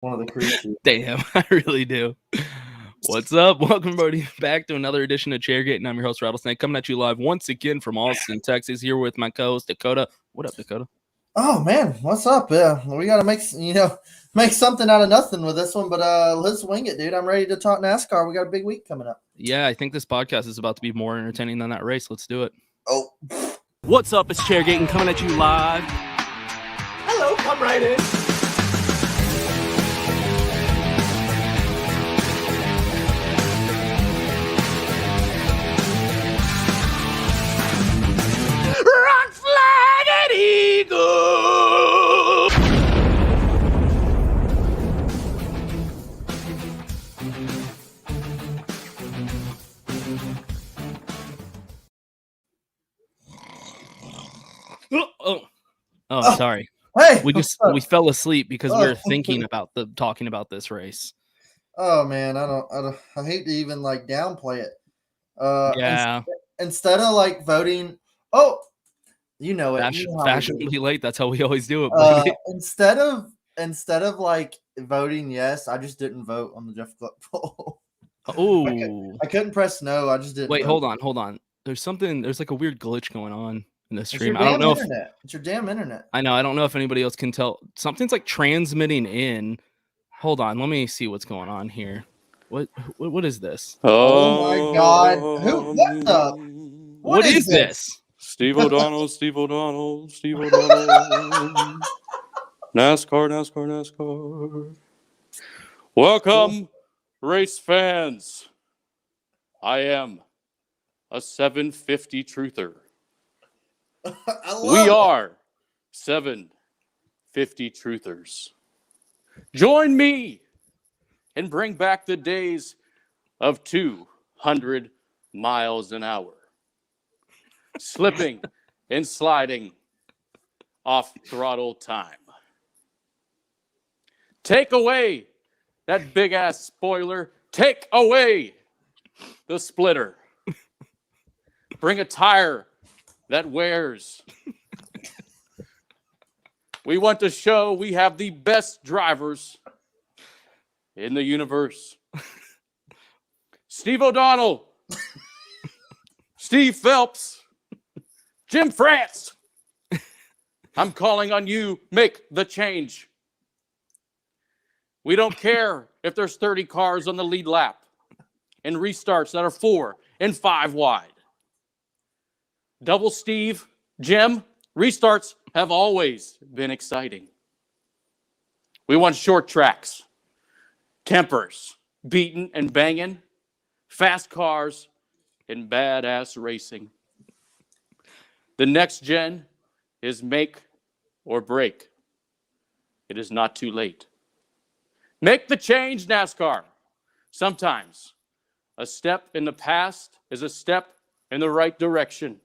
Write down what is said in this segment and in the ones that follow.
One of the creatures. Damn, I really do. What's up? Welcome, everybody, back to another edition of Chairgatin. I'm your host, Rattlesnake, coming at you live once again from Austin, Texas, here with my co-host, Dakota. What up, Dakota? Oh man, what's up? We gotta make something out of nothing with this one, but let's wing it, dude. I'm ready to talk NASCAR. We got a big week coming up. Yeah, I think this podcast is about to be more entertaining than that race. Let's do it. Oh, what's up? It's Chairgatin coming at you live. Hello, come right in. Rock flag and eagle. Oh, sorry. Hey, we fell asleep because we were thinking about talking about this race. Oh man, I hate to even downplay it. Yeah. Instead of voting, oh, you know it. Fashionably late. That's how we always do it. Buddy. Instead of voting yes, I just didn't vote on the Jeff Gluck poll. Oh, I couldn't press no. I just didn't. Wait, hold on. There's like a weird glitch going on in the stream. I don't know if it's your damn internet. I know. I don't know if anybody else can tell. Something's transmitting in. Hold on. Let me see what's going on here. What is this? Oh my God! What is this? Steve O'Donnell. NASCAR. Welcome, race fans. I am a 750 truther. We are 750 truthers. Join me and bring back the days of 200 miles an hour. Slipping and sliding off throttle time. Take away that big ass spoiler. Take away the splitter. Bring a tire that wears. We want to show we have the best drivers in the universe. Steve O'Donnell, Steve Phelps, Jim France. I'm calling on you. Make the change. We don't care if there's 30 cars on the lead lap and restarts that are 4 and 5 wide. Double Steve, Jim, restarts have always been exciting. We want short tracks, tempers, beating and banging, fast cars, and badass racing. The next gen is make or break. It is not too late. Make the change, NASCAR. Sometimes a step in the past is a step in the right direction.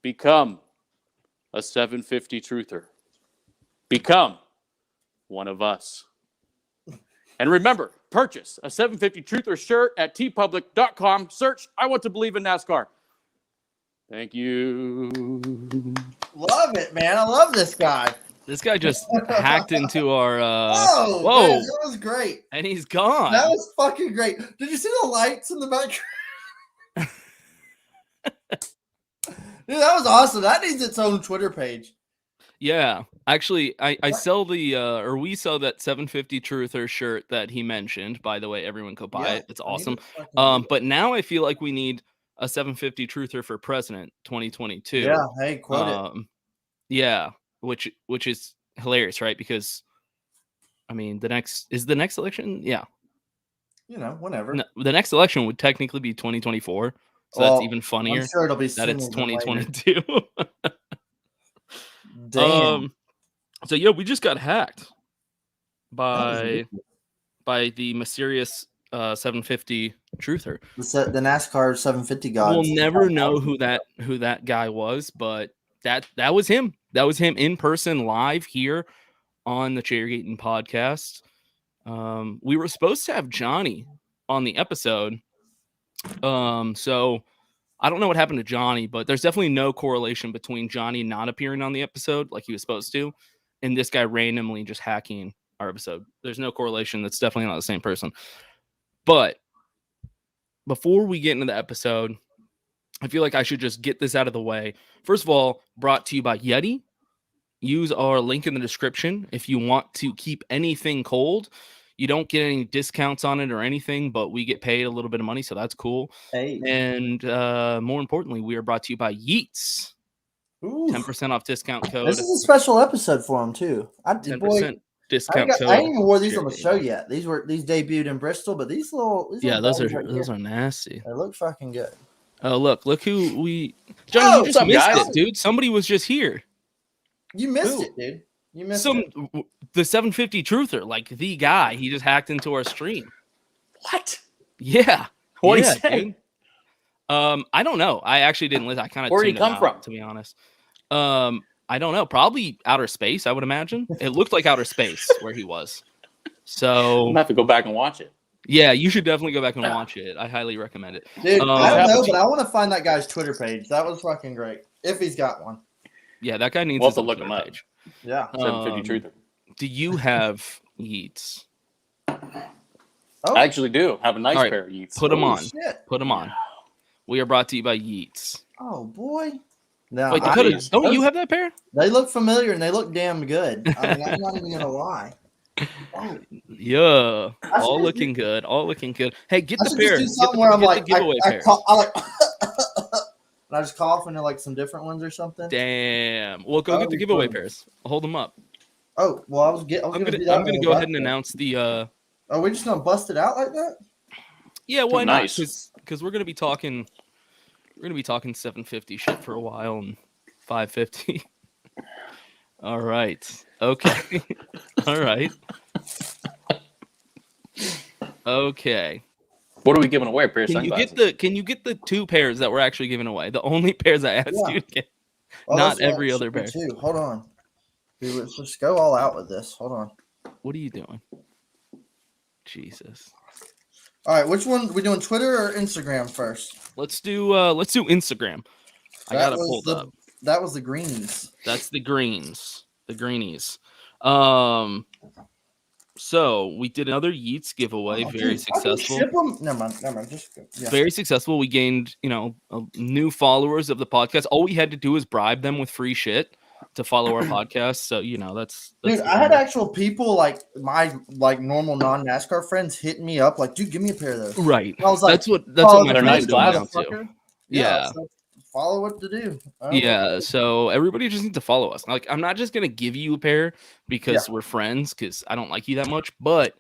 Become a 750 truther. Become one of us. And remember, purchase a 750 truther shirt at tpublic.com. Search, I want to believe in NASCAR. Thank you. Love it, man. I love this guy. This guy just hacked into our. Whoa! Man, that was great. And he's gone. That was fucking great. Did you see the lights in the background? Dude, that was awesome. That needs its own Twitter page. Yeah, actually, I sell we sell that 750 Truther shirt that he mentioned. By the way, everyone go buy it. It's awesome. But now I feel like we need a 750 Truther for President 2022. Yeah, hey, quote it. Yeah, which is hilarious, right? Because I mean, the next election. Yeah, whenever. No, the next election would technically be 2024. So that's even funnier. I'm sure it'll be that it's 2022. Damn. So yeah, we just got hacked by the mysterious 750 truther. The NASCAR 750 gods. We'll never know who that guy was, but that was him. That was him in person, live here on the Chairgatin podcast. We were supposed to have Johnny on the episode. So I don't know what happened to Johnny, but there's definitely no correlation between Johnny not appearing on the episode like he was supposed to, and this guy randomly just hacking our episode. There's no correlation. That's definitely not the same person. But before we get into the episode, I feel like I should just get this out of the way. First of all, brought to you by Yeti. Use our link in the description if you want to keep anything cold. You don't get any discounts on it or anything, but we get paid a little bit of money, so that's cool. Hey. And more importantly, we are brought to you by Yeats. Ooh. 10% off discount code. This is a special episode for them too. 10% discount code. I ain't even wore these on the show yet. These debuted in Bristol, but these little those are nasty. They look fucking good. Oh, look who we Johnny, you just missed it, dude. Somebody was just here. You missed it, dude. You missed the 750 truther, like the guy. He just hacked into our stream. What? Yeah. What he said? I don't know. I actually didn't listen. I kind of Where'd he come from? To be honest. I don't know. Probably outer space, I would imagine. It looked like outer space where he was. So I'm gonna have to go back and watch it. Yeah, you should definitely go back and watch it. I highly recommend it. Dude, I don't know, but I want to find that guy's Twitter page. That was fucking great. If he's got one. Yeah, that guy needs to look him up. Page. Yeah. 750 Truther. Do you have Yeats? Oh. I actually do. Have a nice pair of Yeats. Put them on. Shit. Put them on. We are brought to you by Yeats. Oh, boy. Now, wait, Dakota, don't you have that pair? They look familiar and they look damn good. I mean, I'm not even going to lie. Oh. Yeah, all looking good. All looking good. Hey, get the pair. Get the giveaway pair. And I just cough into like some different ones or something. Damn. Well, go get the giveaway pairs. I'll hold them up. Oh, well, I'm gonna go ahead and announce the. Are we just gonna bust it out like that? Yeah, why not? Because we're gonna be talking. We're gonna be talking 750 shit for a while and 550. All right. Okay. All right. Okay. What are we giving away? Can you get the two pairs that we're actually giving away? The only pairs I asked you to get. Not every other pair. Hold on. Dude, let's just go all out with this. Hold on. What are you doing? Jesus. All right, which one? We doing Twitter or Instagram first? Let's do Instagram. I got it pulled up. That was the greenies. That's the greens. The greenies. So we did another Yeats giveaway, very successful. Never mind. Very successful. We gained, new followers of the podcast. All we had to do was bribe them with free shit to follow our podcast. So that's dude. I had actual people like my normal non-NASCAR friends hitting me up like, dude, give me a pair of those. Right. I was like, that's what my they're nice glasses too. Yeah. So follow what to do. Yeah. So everybody just needs to follow us. Like, I'm not just gonna give you a pair because we're friends, because I don't like you that much, but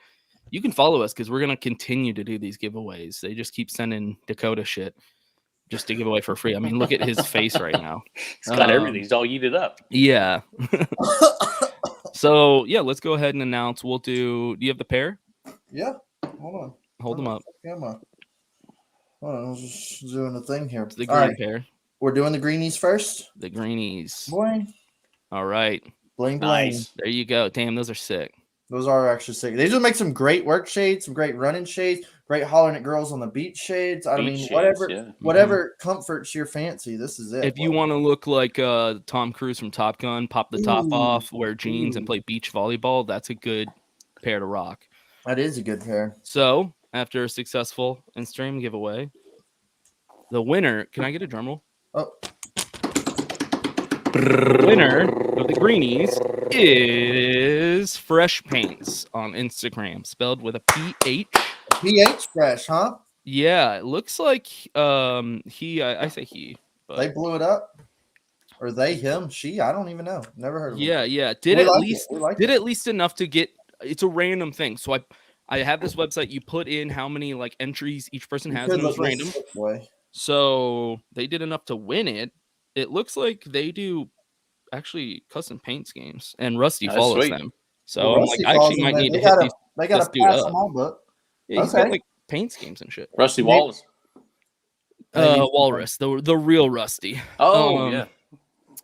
you can follow us because we're gonna continue to do these giveaways. They just keep sending Dakota shit just to give away for free. I mean, look at his face right now. He's got everything. He's all eated up. Yeah. So yeah, let's go ahead and announce. We'll do. Do you have the pair? Yeah. Hold on. Hold them up. Come on. Hold on. I was just doing a thing here. It's the green pair. We're doing the greenies first. The greenies. Boy. All right. Bling bling. Nice. There you go. Damn, those are sick. Those are actually sick. They just make some great work shades, some great running shades, great hollering at girls on the beach shades. Whatever comforts your fancy. This is it. If you want to look like Tom Cruise from Top Gun, pop the top off, wear jeans, and play beach volleyball, that's a good pair to rock. That is a good pair. So after a successful Instagram giveaway, the winner. Can I get a drum roll? Oh. The winner of the greenies is Fresh Paints on Instagram, spelled with a PH. PH Fresh, huh? Yeah, it looks like I say he. But they blew it up, or they, him, she. I don't even know. Never heard of him. Yeah. Did at least enough to get. It's a random thing. So I have this website. You put in how many like entries each person has, and it was random. So they did enough to win it. It looks like they do actually custom paint schemes, and Rusty follows them. So I'm like, I actually might need to hit these. They got to pass them all, but yeah, he's got like paint schemes and shit. Rusty Wallace, Walrus, the real Rusty. Oh yeah,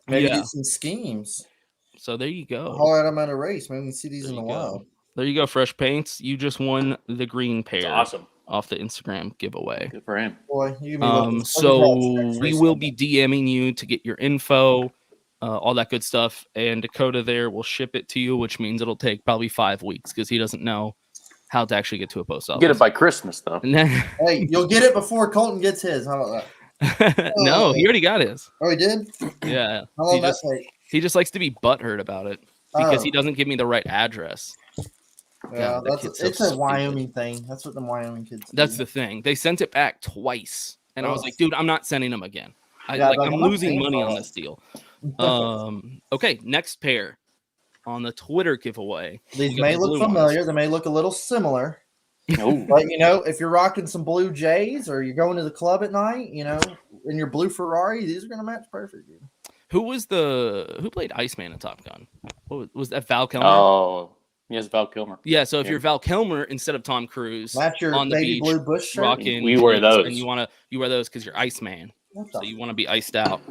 maybe do some schemes. So there you go. Haul at them at a race. Maybe we can see these in the wild. There you go, Fresh Paints. You just won the green pair. That's awesome. Off the Instagram giveaway. Good for him. Boy, so we will be DMing you to get your info. all that good stuff. And Dakota there will ship it to you, which means it'll take probably 5 weeks because he doesn't know how to actually get to a post office. Get it by Christmas, though. Hey, you'll get it before Colton gets his. How about that? No, he already got his. Oh, he did? Yeah. How long that take? He just likes to be butthurt about it because he doesn't give me the right address. Yeah, it's a Wyoming thing. That's what the Wyoming kids do. That's the thing. They sent it back twice. And I was like, dude, I'm not sending them again. I'm losing money on this deal. Okay, next pair on the Twitter giveaway. These may look familiar. They may look a little similar. But, if you're rocking some Blue Jays or you're going to the club at night, in your blue Ferrari, these are going to match perfect. Dude. Who played Iceman in Top Gun? Was that Val Kilmer? Oh, yes, Val Kilmer. Yeah, so if you're Val Kilmer instead of Tom Cruise, match your on the baby beach, blue bush shirt. Rocking, we wear those, and you wear those because you're Iceman, so you want to be iced out.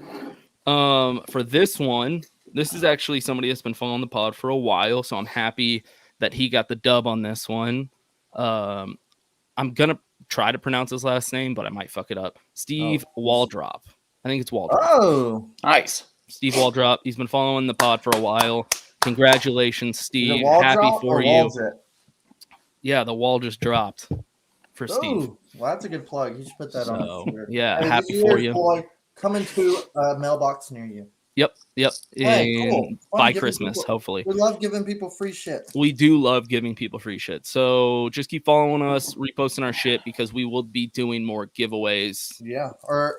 For this one, this is actually somebody that's been following the pod for a while, so I'm happy that he got the dub on this one. I'm gonna try to pronounce his last name, but I might fuck it up. Steve Waldrop. I think it's Waldrop. Oh, nice. Steve Waldrop. He's been following the pod for a while. Congratulations, Steve. Happy for you. Yeah, the wall just dropped for Steve. Well, that's a good plug. You should put that on. Yeah, happy for you. Boy, coming to a mailbox near you. Yep. Hey, cool. By Christmas, hopefully. We love giving people free shit. We do love giving people free shit. So just keep following us, reposting our shit, because we will be doing more giveaways. Yeah. Or,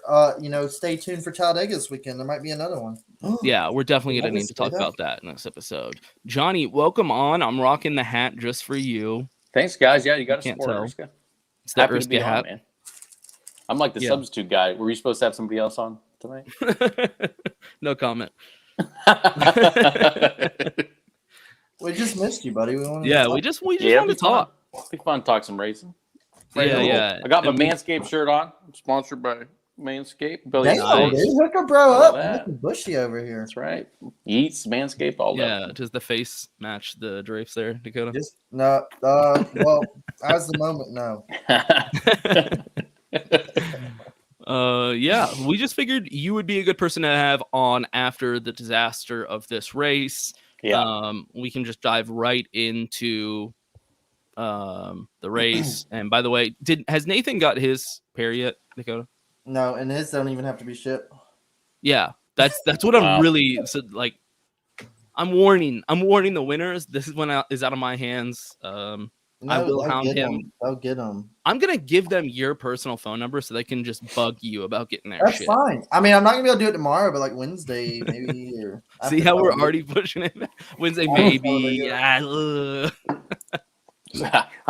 stay tuned for Talladega this weekend. There might be another one. Yeah, we're definitely going to need to talk about that in this episode. Johnny, welcome on. I'm rocking the hat just for you. Thanks, guys. Yeah, you got to support Erska. It's the Erska hat. Man. I'm like the substitute guy. Were you supposed to have somebody else on tonight? No comment. We just missed you, buddy. We just want to talk. It'll be fun to talk some racing. Yeah. I got my Manscaped shirt on. I'm sponsored by Manscaped. Damn, dude. Hook a bro up. Looking bushy over here. That's right. Yeets, Manscaped, all that. Yeah, does the face match the drapes there, Dakota? No. Well, as the moment, no. We just figured you would be a good person to have on after the disaster of this race. Yeah. We can just dive right into the race. And by the way, has Nathan got his pair yet, Dakota? No, and his don't even have to be shipped. Yeah, that's what I'm really like. I'm warning the winners. This is when is out of my hands. I will hound him. I'll get him. I'm gonna give them your personal phone number so they can just bug you about getting their shit. That's fine. I mean, I'm not gonna be able to do it tomorrow, but like Wednesday, maybe. Or see how we're already pushing it. Wednesday, maybe. I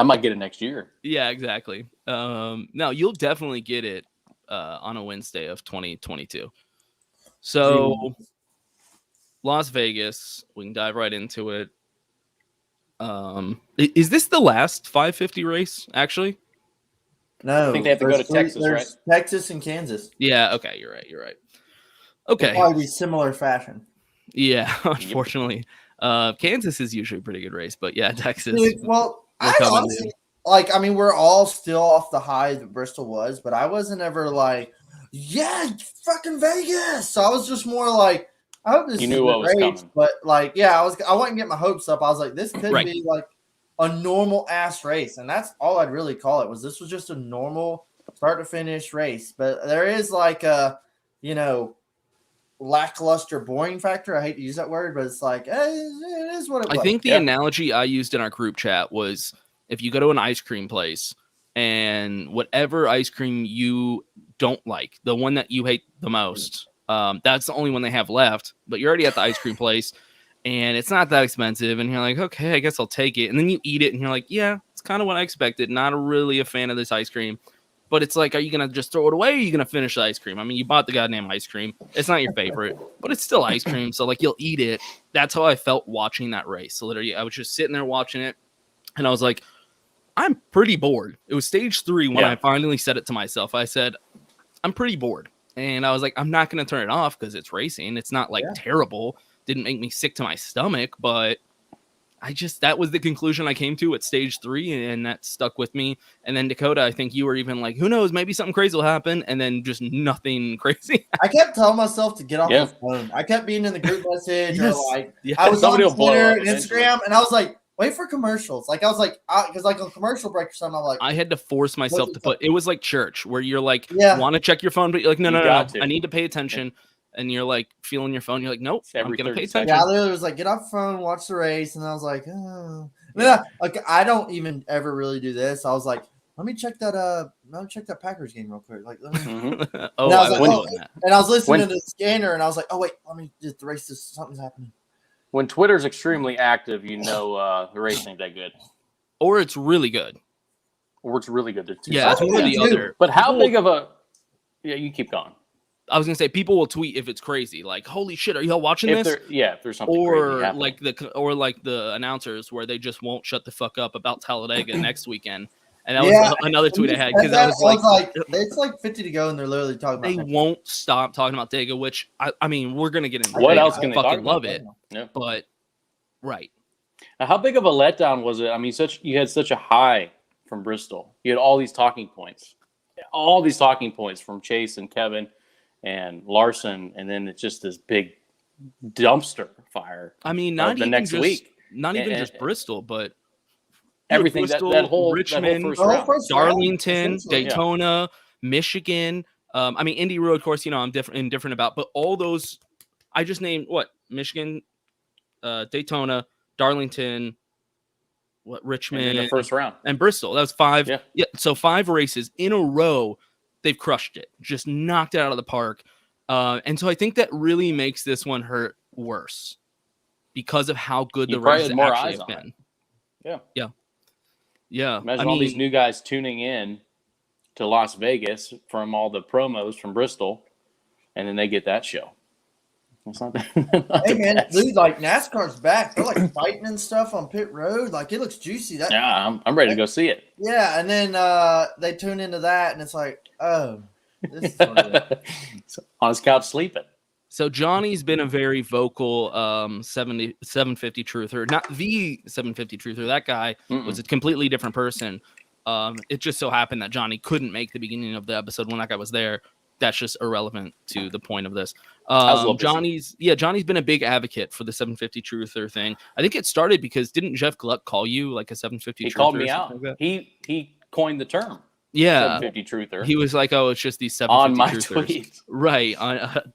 might get it next year. Yeah, exactly. No, you'll definitely get it on a Wednesday of 2022. So, Las Vegas. We can dive right into it. Is this the last 550 race, actually? No. I think they have to go to Texas, right? Texas and Kansas. Yeah, okay, you're right. Okay. It'll probably be similar fashion. Yeah, unfortunately. Kansas is usually a pretty good race, but yeah, Texas. Dude, well, I honestly, we're all still off the high that Bristol was, but I wasn't ever like, yeah, fucking Vegas. So I was just more like, I hope this is a good race, but I wasn't getting my hopes up. I was like, this could be like a normal ass race, and that's all I'd really call it. This was just a normal start to finish race, but there is like a, lackluster boring factor. I hate to use that word, but it's like it is what it was. I think the analogy I used in our group chat was if you go to an ice cream place and whatever ice cream you don't like, the one that you hate the most. That's the only one they have left, but you're already at the ice cream place and it's not that expensive. And you're like, okay, I guess I'll take it. And then you eat it and you're like, yeah, it's kind of what I expected. Not really a fan of this ice cream, but it's like, are you going to just throw it away? Or are you going to finish the ice cream? I mean, you bought the goddamn ice cream. It's not your favorite, but it's still ice cream. So like you'll eat it. That's how I felt watching that race. So literally I was just sitting there watching it and I was like, I'm pretty bored. It was stage 3 when I finally said it to myself. I said, I'm pretty bored. And I was like, I'm not going to turn it off because it's racing. It's not like terrible. Didn't make me sick to my stomach, but that was the conclusion I came to at stage 3, and that stuck with me. And then Dakota, I think you were even like, who knows, maybe something crazy will happen, and then just nothing crazy. I kept telling myself to get off the phone. I kept being in the group message or like I was Somebody on will Twitter blow and up Instagram, and I was like, wait for commercials. Like I was like, because like on commercial break or something, I'm like, I had to force myself to put. It was like church, where you're like, want to check your phone, but you're like, no, I need to pay attention. And you're like feeling your phone. You're like, nope, I'm gonna pay attention. Yeah, I literally was like, get off the phone, watch the race, and I was like, oh. Yeah, like I don't even ever really do this. I was like, let me check that Packers game real quick. Like, let me. Oh, and I was listening to the scanner, and I was like, oh wait, let me just the race. Something's happening. When Twitter's extremely active, the race ain't that good, or it's really good, Yeah, it's one or the other. But how big of a? Yeah, you keep going. I was gonna say people will tweet if it's crazy, like "Holy shit, are y'all watching this?" If there's something or crazy like the announcers where they just won't shut the fuck up about Talladega next weekend, and that was another tweet I had because I was like, it's like 50 to go, and they're literally talking about. They won't stop talking about Dega, which I mean we're gonna get into. What else can they fucking love it? Yeah. But right. How big of a letdown was it? I mean, you had such a high from Bristol. You had all these talking points from Chase and Kevin and Larson, and then it's just this big dumpster fire. I mean, not even next week. Not even just Bristol, but everything. Bristol, that whole Richmond, that whole first round. Darlington, Daytona, Michigan. I mean, Indy Road course. I'm indifferent about, but all those I just named. What Michigan, Daytona, Darlington, Richmond, in the first round, and Bristol. That was 5. Yeah, so 5 races in a row. They've crushed it, just knocked it out of the park. And so I think that really makes this one hurt worse because of how good the race actually have been. Yeah. Imagine all these new guys tuning in to Las Vegas from all the promos from Bristol, and then they get that show. That's not hey man, dude, like NASCAR's back. They're like fighting and stuff on pit road. Like it looks juicy. I'm ready to go see it. Yeah, and then they tune into that, and it's like, oh, this is on his couch sleeping. So Johnny's been a very vocal 750 truther. Not the 750 truther. That guy was a completely different person. It just so happened that Johnny couldn't make the beginning of the episode when that guy was there. That's just irrelevant to the point of this. Johnny's been a big advocate for the 750 truther thing. I think it started because didn't Jeff Gluck call you like a 750 truther? He called me out. Like he coined the term. Yeah, 750 truther. He was like, "Oh, it's just these 750 on my truthers." Tweet. Right.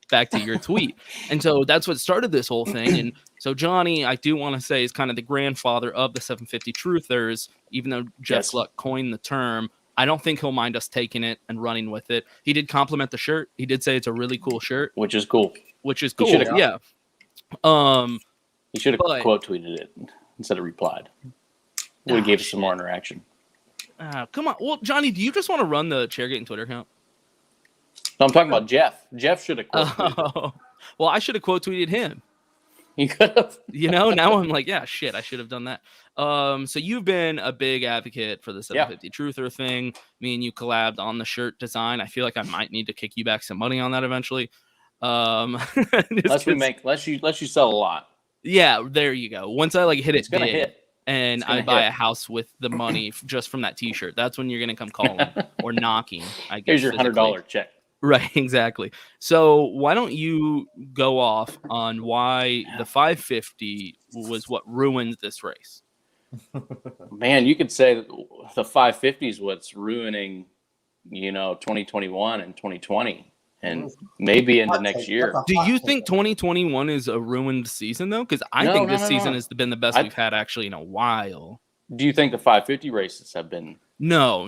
Back to your tweet, and so that's what started this whole thing. And so Johnny, I do want to say, is kind of the grandfather of the 750 truthers, even though Jeff Gluck coined the term. I don't think he'll mind us taking it and running with it. He did compliment the shirt. He did say it's a really cool shirt, which is cool. Yeah. He should have quote tweeted it instead of replied. Would have gave us some more interaction. Come on. Well, Johnny, do you just want to run the Chairgatin Twitter account? No, I'm talking about Jeff. Jeff should have quote tweeted. Well, I should have quote tweeted him. You could have. Now I'm like, yeah, shit, I should have done that. So you've been a big advocate for the 750 truther thing. Me and you collabed on the shirt design. I feel like I might need to kick you back some money on that eventually. Unless you sell a lot. Yeah, there you go. Once I hit it's gonna hit. And I buy a house with the money just from that T-shirt, that's when you're gonna come calling or knocking. I guess here's your $100 check. Right, exactly. So why don't you go off on why the 550 was what ruined this race? Man, you could say the 550 is what's ruining, 2021 and 2020 and maybe into next year. Do you think 2021 is a ruined season though? Because I think this season has been the best we've had actually in a while. Do you think the 550 races have been? No.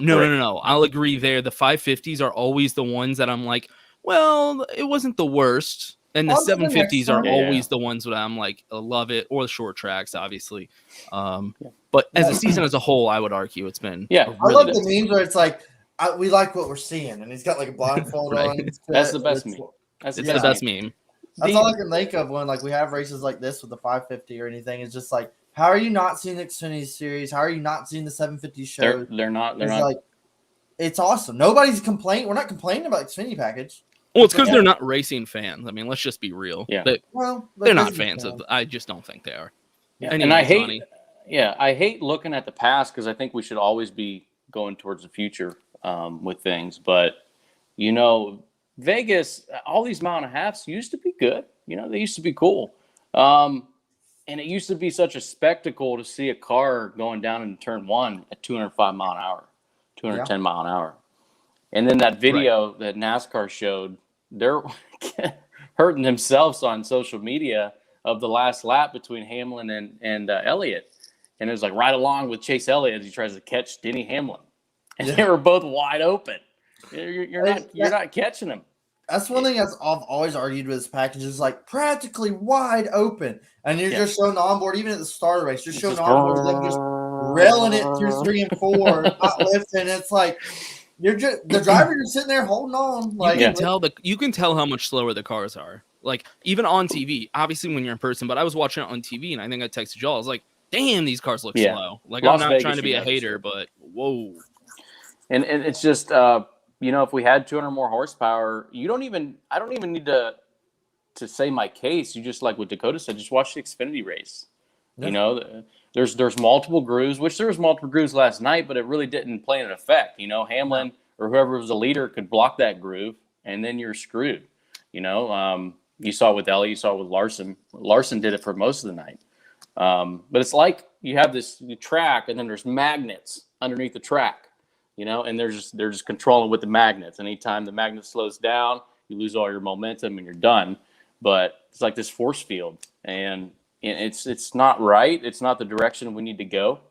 I'll agree there. The 550s are always the ones that I'm like, well, it wasn't the worst. And the 750s are always the ones that I'm like, I love it. Or the short tracks, obviously. But as a season as a whole, I would argue it's been. Yeah, I love the memes where it's like, we like what we're seeing. And he's got like a blindfold on. That's the best meme. It's the best meme. That's all I can think of when we have races like this with the 550 or anything. It's just like, how are you not seeing the Xfinity series? How are you not seeing the 750 show? They're not. Like, it's awesome. Nobody's complaining. We're not complaining about Xfinity package. Well, it's because they're not racing fans. I mean, let's just be real. Yeah. They're not fans of. I just don't think they are. Yeah. And I Yeah, I hate looking at the past because I think we should always be going towards the future with things. But, Vegas, all these mile and a halves used to be good. They used to be cool. And it used to be such a spectacle to see a car going down in turn one at 205 mile an hour, 210 mile an hour. And then that video that NASCAR showed, they're hurting themselves on social media of the last lap between Hamlin and Elliott. And it was like right along with Chase Elliott as he tries to catch Denny Hamlin. And they were both wide open. You're not catching them. That's one thing I've always argued with this package is like practically wide open. And you're just showing the onboard, even at the start of the race, you're showing the onboard, them just railing it through 3 and 4, not lifting. It's like the driver is sitting there holding on. Like you can tell how much slower the cars are. Like even on TV, obviously when you're in person, but I was watching it on TV and I think I texted y'all. I was like, damn, these cars look slow. Like I'm not Vegas, trying to be a hater, but whoa. And it's just if we had 200 more horsepower, I don't even need to say my case. You just like what Dakota said, just watch the Xfinity race. Yeah. There's multiple grooves, which there was multiple grooves last night, but it really didn't play an effect. Hamlin or whoever was the leader could block that groove, and then you're screwed. You saw it with Ellie, you saw it with Larson. Larson did it for most of the night. But it's like you have this track, and then there's magnets underneath the track. And they're just controlling with the magnets. Anytime the magnet slows down, you lose all your momentum and you're done. But it's like this force field, and it's not right. It's not the direction we need to go.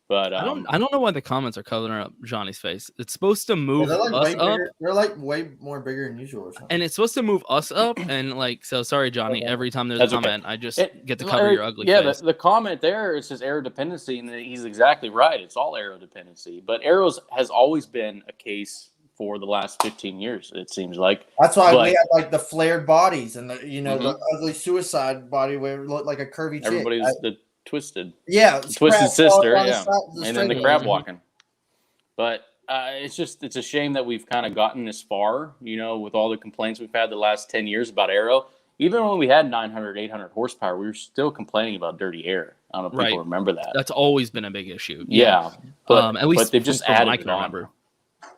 But I don't know why the comments are coloring up Johnny's face. It's supposed to move us up. They're like way more bigger than usual or something. And it's supposed to move us up. And so sorry, Johnny. Every time there's a comment, I just get to cover your ugly face. The comment there, it says aero dependency, and he's exactly right. It's all aero dependency. But aeros has always been a case for the last 15 years, it seems like. That's why we had like the flared bodies and the ugly suicide body where it looked like a curvy chick. Everybody's the twisted. Yeah. Twisted sister, and then the crab walking. But it's a shame that we've kind of gotten this far, with all the complaints we've had the last 10 years about aero. Even when we had 900, 800 horsepower, we were still complaining about dirty air. I don't know if people remember that. That's always been a big issue. Yeah. But at least they've just added I can remember.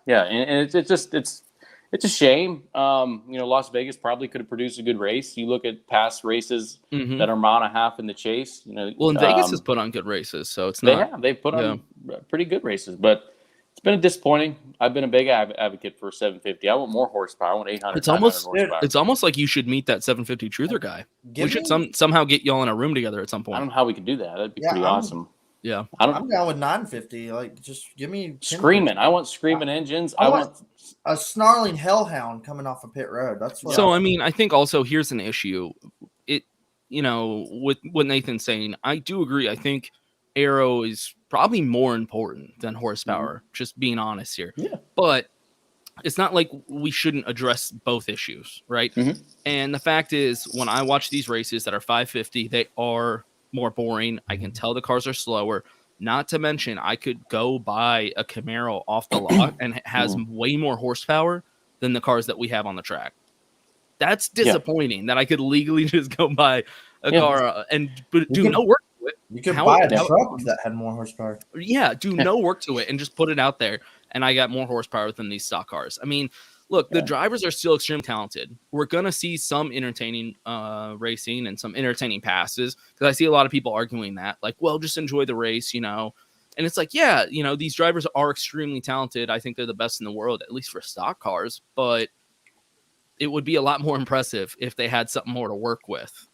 Yeah, and it's a shame. Las Vegas probably could have produced a good race. You look at past races that are mile and a half in the chase. Well, and Vegas has put on good races, so it's not. They've put on pretty good races, but it's been disappointing. I've been a big advocate for 750. I want more horsepower. I want 800. It's almost like you should meet that 750 truther guy. We should somehow get y'all in a room together at some point. I don't know how we could do that. That'd be pretty awesome. Yeah, I'm down with 950. Like, just give me screaming. I want screaming engines. I want a snarling hellhound coming off of pit road. That's what I think also here's an issue. With what Nathan's saying, I do agree. I think aero is probably more important than horsepower. Just being honest here. Yeah, but it's not like we shouldn't address both issues, right? And the fact is, when I watch these races that are 550, they are more boring. I can tell the cars are slower. Not to mention, I could go buy a Camaro off the lot and it has way more horsepower than the cars that we have on the track. That's disappointing that I could legally just go buy a car and do no work to it. You could buy a truck that had more horsepower. Yeah, do no work to it and just put it out there, and I got more horsepower than these stock cars. I mean, look, the drivers are still extremely talented. We're going to see some entertaining racing and some entertaining passes, because I see a lot of people arguing that, like, well, just enjoy the race, And it's like, yeah, these drivers are extremely talented. I think they're the best in the world, at least for stock cars. But it would be a lot more impressive if they had something more to work with.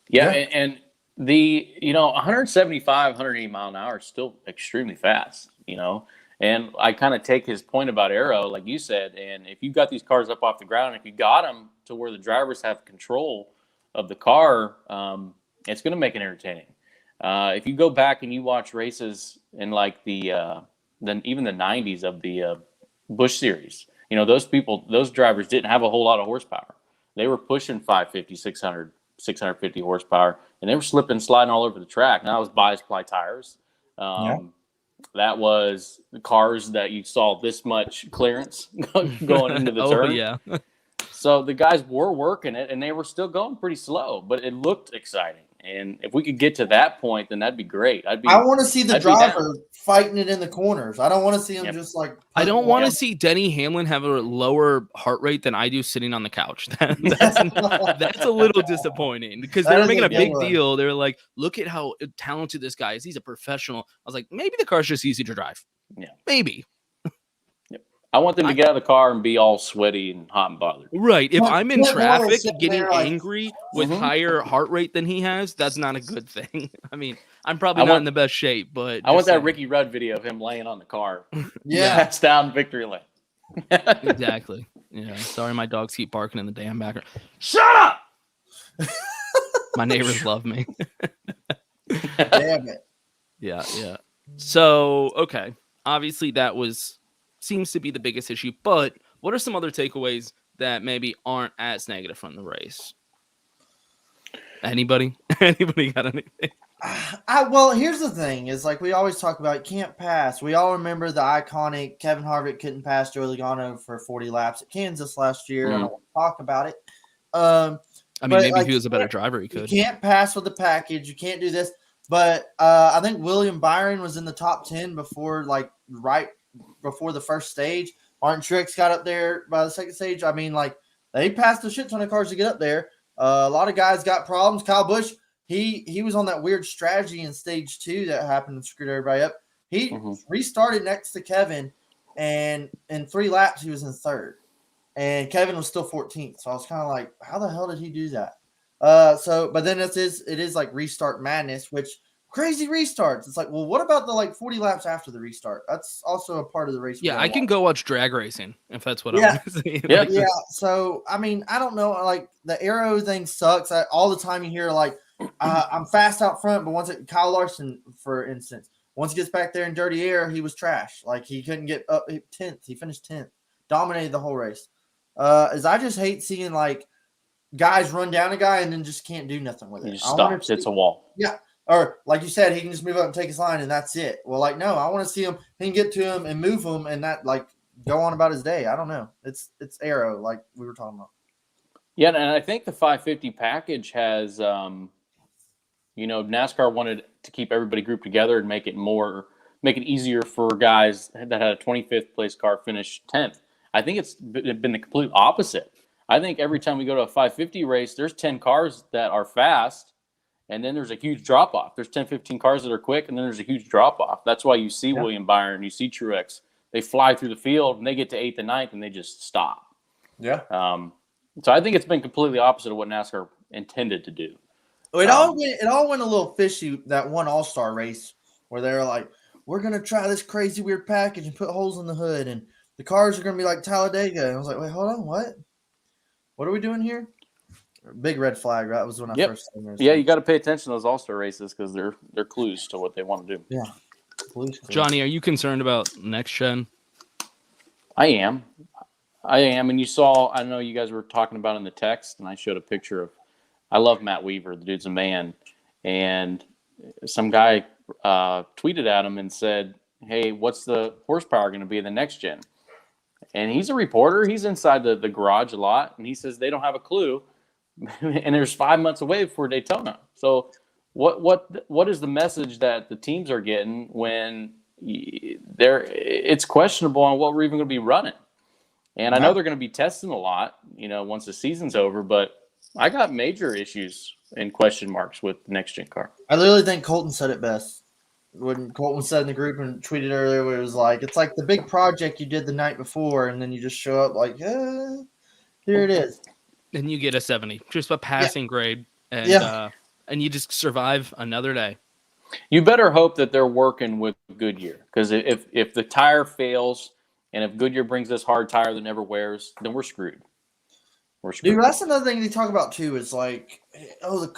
Yeah, and the 175, 180 mile an hour is still extremely fast, And I kind of take his point about aero, like you said, and if you got these cars up off the ground, if you got them to where the drivers have control of the car, it's going to make it entertaining. If you go back and you watch races in like even the 90s of the Busch series, those drivers didn't have a whole lot of horsepower. They were pushing 550, 600, 650 horsepower, and they were slipping, sliding all over the track. And that was bias ply tires. That was the cars that you saw this much clearance going into the turn. Yeah. So the guys were working it, and they were still going pretty slow, but it looked exciting. And if we could get to that point, then that'd be great. I want to see the driver fighting it in the corners. I don't want to see him just like. I don't want to see Denny Hamlin have a lower heart rate than I do sitting on the couch. That's a little disappointing because they were making a big deal. They were like, look at how talented this guy is. He's a professional. I was like, maybe the car's just easy to drive. Yeah. Maybe. I want them to get out of the car and be all sweaty and hot and bothered. Right. If I'm in traffic getting angry with higher heart rate than he has, that's not a good thing. I mean, I'm probably not in the best shape, but I want that Ricky Rudd video of him laying on the car. Yeah. That's down victory lane. Exactly. Yeah. Sorry, my dogs keep barking in the damn background. Shut up! My neighbors love me. Damn it. Yeah. So, okay. Obviously, that seems to be the biggest issue, but what are some other takeaways that maybe aren't as negative from the race? Anybody got anything? Well, here's the thing: is like we always talk about, can't pass. We all remember the iconic Kevin Harvick couldn't pass Joey Logano for 40 laps at Kansas last year. I don't want to talk about it. I mean, maybe if he was a better driver, he could. You can't pass with the package. You can't do this. But I think William Byron was in the top 10 before the first stage. Martin Truex got up there by the second stage. I mean, like, they passed a shit ton of cars to get up there. A lot of guys got problems. Kyle Busch, he was on that weird strategy in stage 2 that happened and screwed everybody up. He restarted next to Kevin, and in 3 laps, he was in third. And Kevin was still 14th. So I was kind of like, how the hell did he do that? But then it is like restart madness, which crazy restarts. It's like, well, what about the 40 laps after the restart? That's also a part of the race. Yeah, I can go watch drag racing if that's what I want to see. Yeah. So I mean, I don't know. Like the aero thing sucks. All the time you hear I'm fast out front, but Kyle Larson, for instance, once he gets back there in dirty air, he was trash. Like he couldn't get up 10th. He finished 10th, dominated the whole race. I just hate seeing guys run down a guy and then just can't do nothing with it. He just stops. It's a wall. Yeah. Or like you said, he can just move up and take his line and that's it. Well, no, I want to see him. He can get to him and move him and that go on about his day. I don't know. It's aero like we were talking about. Yeah, and I think the 550 package has, NASCAR wanted to keep everybody grouped together and make it easier for guys that had a 25th place car finish 10th. I think it's been the complete opposite. I think every time we go to a 550 race, there's 10 cars that are fast, and then there's a huge drop-off. There's 10, 15 cars that are quick, and then there's a huge drop-off. That's why you see William Byron, you see Truex. They fly through the field, and they get to 8th and 9th, and they just stop. Yeah. So I think it's been completely opposite of what NASCAR intended to do. It all went a little fishy that one All-Star race where they were like, we're going to try this crazy weird package and put holes in the hood, and the cars are going to be like Talladega. And I was like, wait, hold on, what? What are we doing here? Big red flag. That was when I first seen this. Yeah, you got to pay attention to those All-Star races because they're clues to what they want to do. Yeah. Johnny, are you concerned about next gen? I am, and you saw. I know you guys were talking about in the text, and I showed a picture of. I love Matt Weaver. The dude's a man, and some guy tweeted at him and said, "Hey, what's the horsepower going to be in the next gen?" And he's a reporter. He's inside the garage a lot, and he says they don't have a clue. And there's 5 months away before Daytona. So what is the message that the teams are getting when it's questionable on what we're even going to be running? And I know they're going to be testing a lot, once the season's over, but I got major issues and question marks with the next gen car. I literally think Colton said it best. When Colton said in the group and tweeted earlier, where it was like, it's like the big project you did the night before, and then you just show up like, here it is. And you get a 70, just a passing grade, and you just survive another day. You better hope that they're working with Goodyear, because if the tire fails and if Goodyear brings this hard tire that never wears, then we're screwed. Dude, that's another thing they talk about too. Is like,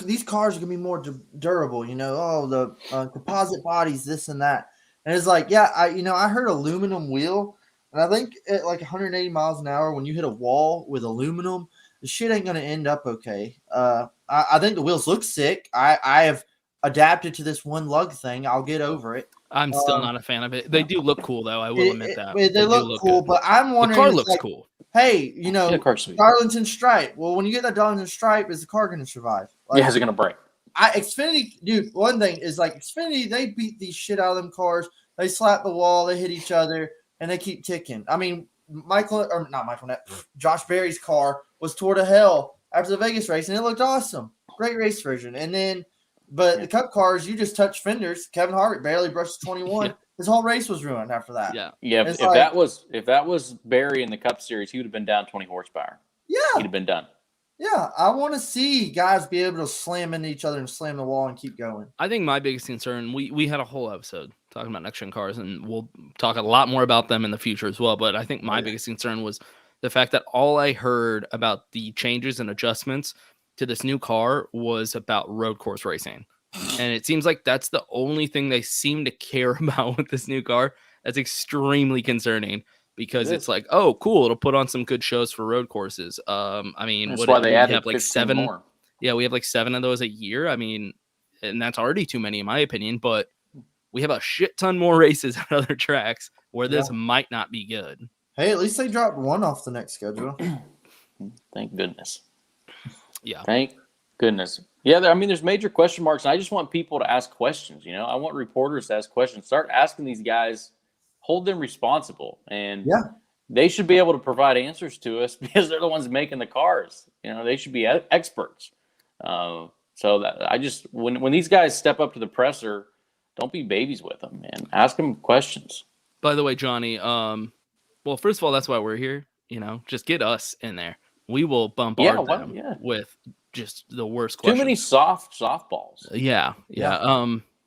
these cars are gonna be more durable. The composite bodies, this and that. And it's like, I heard aluminum wheel, and I think at 180 miles an hour, when you hit a wall with aluminum, the shit ain't gonna end up okay. I think the wheels look sick. I have adapted to this one lug thing. I'll get over it. I'm still not a fan of it. They do look cool though. I will admit that. They look cool, but I'm wondering. The car looks cool. Hey, Darlington stripe. Well, when you get that Darlington stripe, is the car going to survive? Is it going to break? Xfinity, dude, one thing is like Xfinity, they beat the shit out of them cars. They slap the wall, they hit each other, and they keep ticking. I mean, Josh Berry's car was tore to hell after the Vegas race, and it looked awesome. Great race version. And then, but the Cup cars, you just touch fenders. Kevin Harvick barely brushed 21. Yeah. His whole race was ruined after that. Yeah. If that was Berry in the Cup Series, he would have been down 20 horsepower. Yeah. He'd have been done. Yeah, I want to see guys be able to slam into each other and slam the wall and keep going. I think my biggest concern, we had a whole episode talking about next-gen cars, and we'll talk a lot more about them in the future as well, but I think my biggest concern was the fact that all I heard about the changes and adjustments to this new car was about road course racing. And it seems like that's the only thing they seem to care about with this new car. That's extremely concerning. Because it's like, oh, cool, it'll put on some good shows for road courses. I mean, that's why they have like 7 more. Yeah, we have like 7 of those a year. I mean, and that's already too many in my opinion, but we have a shit ton more races at other tracks where this might not be good. Hey, at least they dropped one off the next schedule. Thank goodness. Yeah. Thank goodness. Yeah, there's major question marks, and I just want people to ask questions, I want reporters to ask questions. Start asking these guys. Hold them responsible, and they should be able to provide answers to us because they're the ones making the cars. They should be experts. So that when these guys step up to the presser, don't be babies with them, man. Ask them questions. By the way, Johnny, well, first of all, that's why we're here. Just get us in there. We will bombard them with just the worst questions. Too many softballs. Yeah.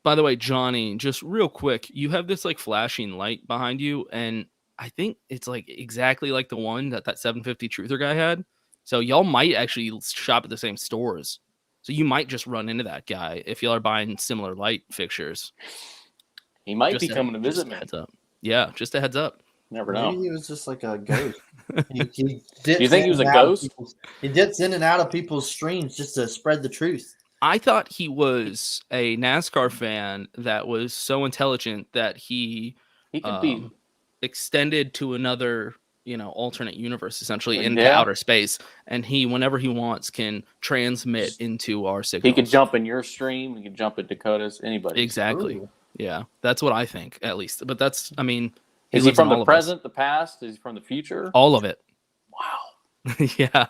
By the way, Johnny, just real quick, you have this like flashing light behind you, and I think it's like exactly like the one that 750 Truther guy had. So y'all might actually shop at the same stores. So you might just run into that guy if y'all are buying similar light fixtures. He might be coming to visit me. Heads up. Yeah, just a heads up. Never know. Maybe he was just like a ghost. Do you think he was a ghost? He dips in and out of people's streams just to spread the truth. I thought he was a NASCAR fan that was so intelligent that he could be extended to another, alternate universe, essentially into outer space. And he, whenever he wants, can transmit into our signals. He could jump in your stream. He could jump in Dakota's. Anybody. Exactly. Ooh. Yeah, that's what I think, at least. But that's, is he from the present, the past? Is he from the future? All of it. Wow.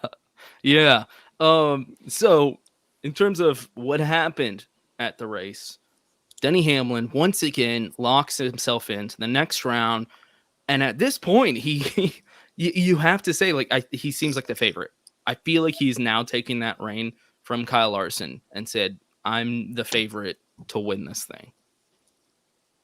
Yeah. So, in terms of what happened at the race, Denny Hamlin once again locks himself into the next round, and at this point, you have to say he seems like the favorite. I feel like he's now taking that reign from Kyle Larson and said, "I'm the favorite to win this thing."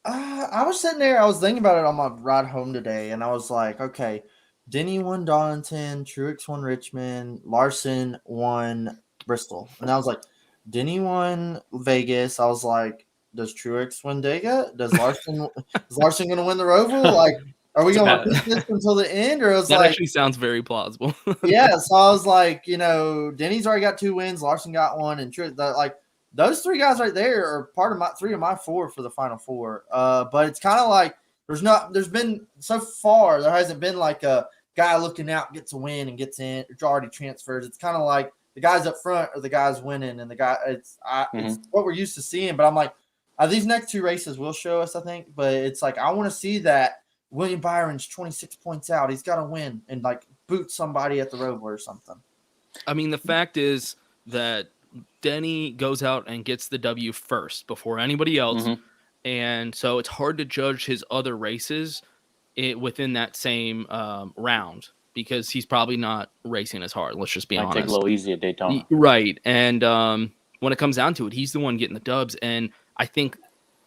I was sitting there, I was thinking about it on my ride home today, and I was like, okay, Denny won Darlington, Truex won Richmond, Larson won Bristol. And I was like, Denny won Vegas. I was like, does Truex win Dega? Is Larson going to win the Roval? Like, are we going to repeat this until the end? Or that actually sounds very plausible. Yeah, so I was like, Denny's already got 2 wins, Larson got 1, and Truex, those 3 guys right there are part of my 3 of my 4 for the final 4. But it's kind of like there's been so far there hasn't been like a guy looking out gets a win and gets in. It's already transfers. It's kind of like the guys up front are the guys winning, and the guy it's what we're used to seeing. But I'm like, these next 2 races will show us, I think. But it's like I want to see that William Byron's 26 points out. He's got to win and boot somebody at the Roval or something. The fact is that Denny goes out and gets the W first before anybody else. And so it's hard to judge his other races within that same round because he's probably not racing as hard. Let's just be honest. Take a little easy at Daytona. Right. And when it comes down to it, he's the one getting the dubs. And I think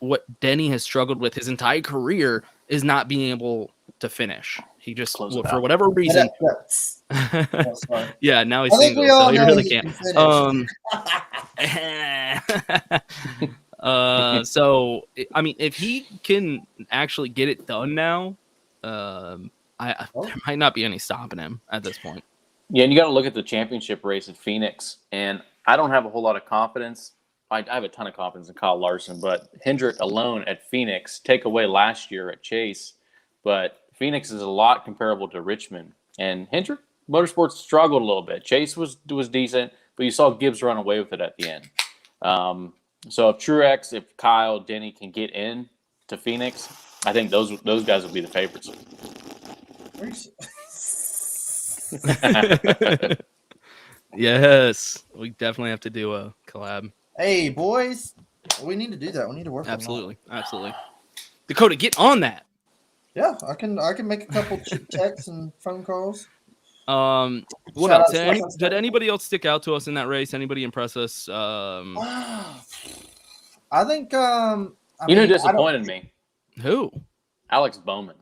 what Denny has struggled with his entire career is not being able to finish. He just, for whatever reason. Yeah, now he's single, so he really can't. So, if he can actually get it done now, there might not be any stopping him at this point. Yeah, and you got to look at the championship race at Phoenix, and I don't have a whole lot of confidence. I have a ton of confidence in Kyle Larson, but Hendrick alone at Phoenix, take away last year at Chase, but Phoenix is a lot comparable to Richmond, and Hendrick Motorsports struggled a little bit. Chase was decent, but you saw Gibbs run away with it at the end. So if Truex, if Kyle, Denny can get in to Phoenix, I think those guys will be the favorites. Yes, we definitely have to do a collab. Hey, boys, we need to do that. We need to work Absolutely. Dakota, get on that. Yeah, I can make a couple texts and phone calls. What else? Did anybody else stick out to us in that race? Anybody impress us? I think who disappointed me? Who? Alex Bowman.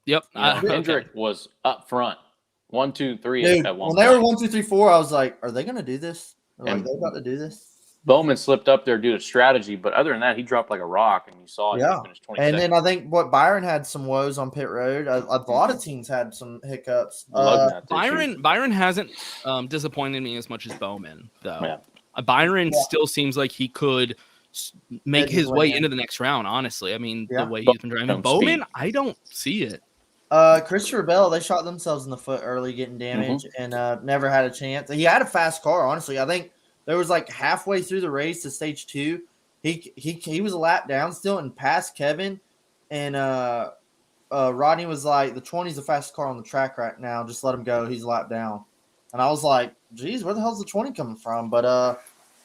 Yep. Hendrick was up front. 1, 2, 3 Dude, at one when point. they were 1, 2, 3, 4, I was like, are they gonna do this? Like they about to do this? Bowman slipped up there due to strategy, but other than that, he dropped like a rock, and you saw it. Yeah. He finished 22nd. And then I think Byron had some woes on pit road. A lot of teams had some hiccups. Byron hasn't disappointed me as much as Bowman, though. Yeah. Byron still seems like he could make his way into the next round, honestly. I mean, the way he's been driving. Bowman, I don't see it. Christopher Bell, they shot themselves in the foot early getting damaged and never had a chance. He had a fast car, honestly. I think there was like halfway through the race to stage 2. He was a lap down still and passed Kevin. And Rodney was like, the 20's the fastest car on the track right now. Just let him go. He's a lap down. And I was like, geez, where the hell's the 20 coming from? But,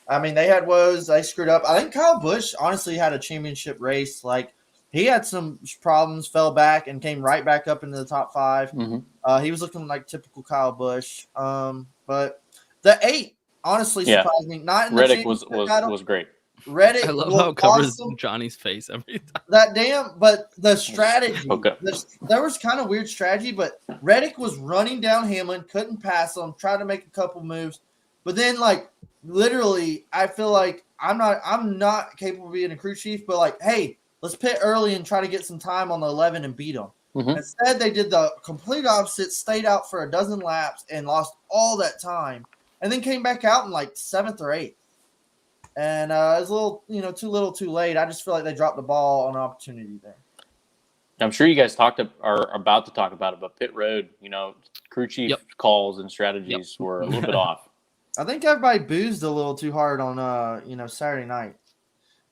I mean, they had woes. They screwed up. I think Kyle Busch honestly had a championship race. Like, he had some problems, fell back, and came right back up into the top 5. He was looking like typical Kyle Busch. But the 8 honestly surprised me. Not in the Reddick was great. Reddick, I love how it covers Johnny's face every time. But the strategy, there was kind of weird strategy, but Reddick was running down Hamlin, couldn't pass him, tried to make a couple moves. But then, like, literally, I feel like I'm not capable of being a crew chief, but like, hey, let's pit early and try to get some time on the 11 and beat them. Instead, they did the complete opposite, stayed out for a dozen laps and lost all that time, and then came back out in like 7th or 8th. And it was a little, too little, too late. I just feel like they dropped the ball on an opportunity there. I'm sure you guys are about to talk about it, but pit road, crew chief calls and strategies were a little bit off. I think everybody boozed a little too hard on, Saturday night.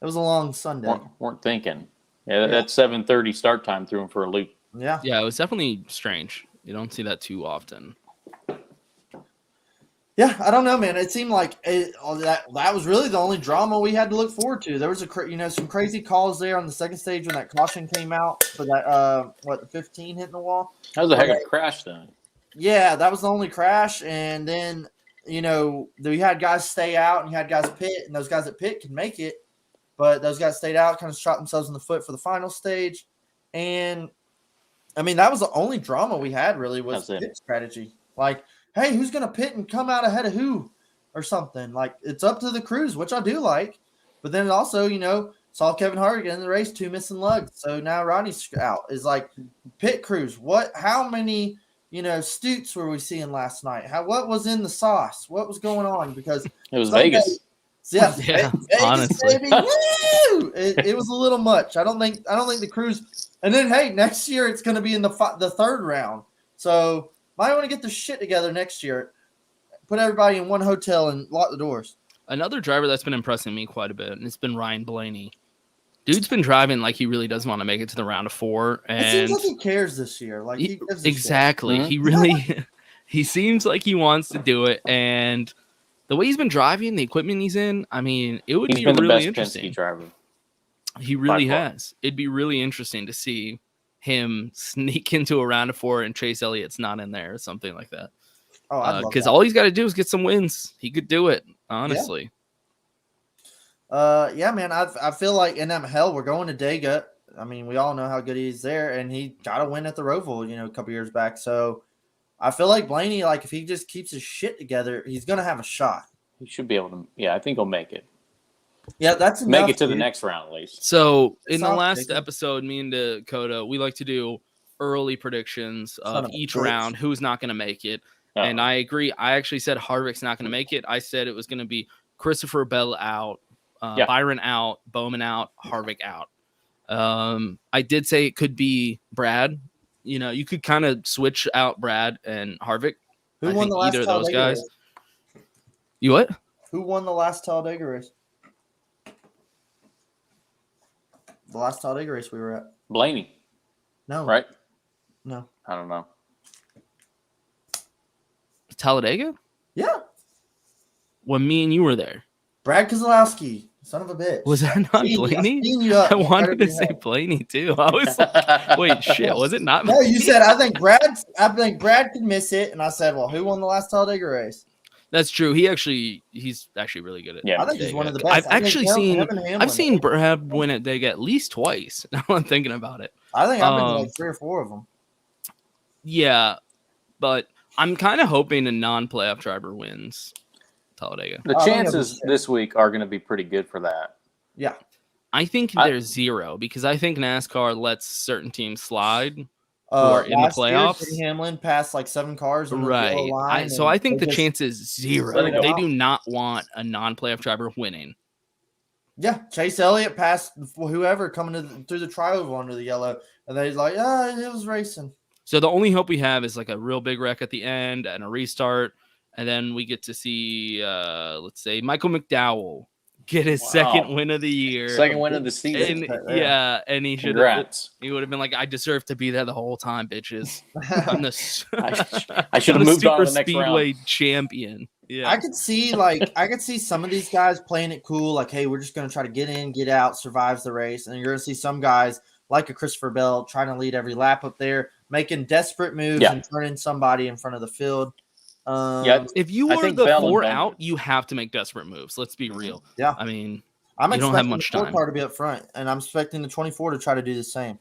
It was a long Sunday. Weren't thinking. Yeah, that 7:30 start time threw him for a loop. Yeah, it was definitely strange. You don't see that too often. Yeah, I don't know, man. It seemed like that was really the only drama we had to look forward to. There was some crazy calls there on the second stage when that caution came out for that the 15 hitting the wall. That was a heck of a crash then. Yeah, that was the only crash, and then you had guys stay out and you had guys pit, and those guys that pit can make it, but those guys stayed out, kind of shot themselves in the foot for the final stage, and I mean that was the only drama we had really was pit strategy, like. Hey, who's going to pit and come out ahead of who or something? Like, it's up to the crews, which I do like. But then also, saw Kevin Harvick in the race, 2 missing lugs. So now Rodney's out. Is like pit crews. How many, stoots were we seeing last night? What was in the sauce? What was going on? Because it was Vegas. Yeah, Vegas, baby. honestly. Woo! It was a little much. I don't think the crews. And then, hey, next year it's going to be in the 3rd round. So might want to get the shit together next year. Put everybody in one hotel and lock the doors. Another driver that's been impressing me quite a bit, and it's been Ryan Blaney. Dude's been driving like he really does want to make it to the round of 4. And it seems like he cares this year. Like he gives exactly. He really he seems like he wants to do it. And the way he's been driving, the equipment he's in, I mean, it would be really interesting. Penske driver. He really has. It'd be really interesting to see him sneak into a round of 4 and Chase Elliott's not in there or something like that. Oh, because all he's got to do is get some wins. He could do it, honestly. Yeah, man. I feel like we're going to Dega. I mean, we all know how good he is there, and he got a win at the Roval, a couple years back. So I feel like Blaney, like if he just keeps his shit together, he's gonna have a shot. He should be able to. Yeah, I think he'll make it. Yeah, that's enough, make it to the next round at least. So in the last episode, me and Dakota, we like to do early predictions of each round, who's not going to make it. And I agree. I actually said Harvick's not going to make it. I said it was going to be Christopher Bell out, Byron out, Bowman out, Harvick out. I did say it could be Brad. You could kind of switch out Brad and Harvick. Who won the last either of those guys? Race? You what? Who won the last Talladega race? The last Talladega race we were at. Blaney. No. Right? No. I don't know. Talladega? Yeah. When me and you were there. Brad Keselowski. Son of a bitch. Was that not Blaney? I wanted to say Blaney too. I was like, wait, shit, was it not? No, you said I think Brad could miss it, and I said, well, who won the last Talladega race? That's true. He's actually really good at. Yeah, I think he's one of the best. I've seen Brad win at Dega at least twice. Now I'm thinking about it. I think I've been to like 3 or 4 of them. Yeah, but I'm kind of hoping a non-playoff driver wins Talladega. The chances this week are going to be pretty good for that. Yeah. I think there's 0 because I think NASCAR lets certain teams slide who are in the playoffs. Denny Hamlin passed like 7 cars. Right. So I think the chance is 0. They do not want a non-playoff driver winning. Yeah. Chase Elliott passed whoever coming through the tri-oval under the yellow. And they're like, it was racing. So the only hope we have is like a real big wreck at the end and a restart. And then we get to see, let's say, Michael McDowell get his second win of the year. Second win of the season. And, and he should have. He would have been like, I deserve to be there the whole time, bitches. I'm the I should have moved on to the next Speedway round. champion. Yeah. I could see some of these guys playing it cool, like, hey, we're just gonna try to get in, get out, survives the race. And you're gonna see some guys like a Christopher Bell trying to lead every lap up there, making desperate moves and turning somebody in front of the field. If you are the 4 out, you have to make desperate moves. Let's be real. Yeah. I mean, I'm you don't have much expecting the 4 time. car to be up front, and I'm expecting the 24 to try to do the same.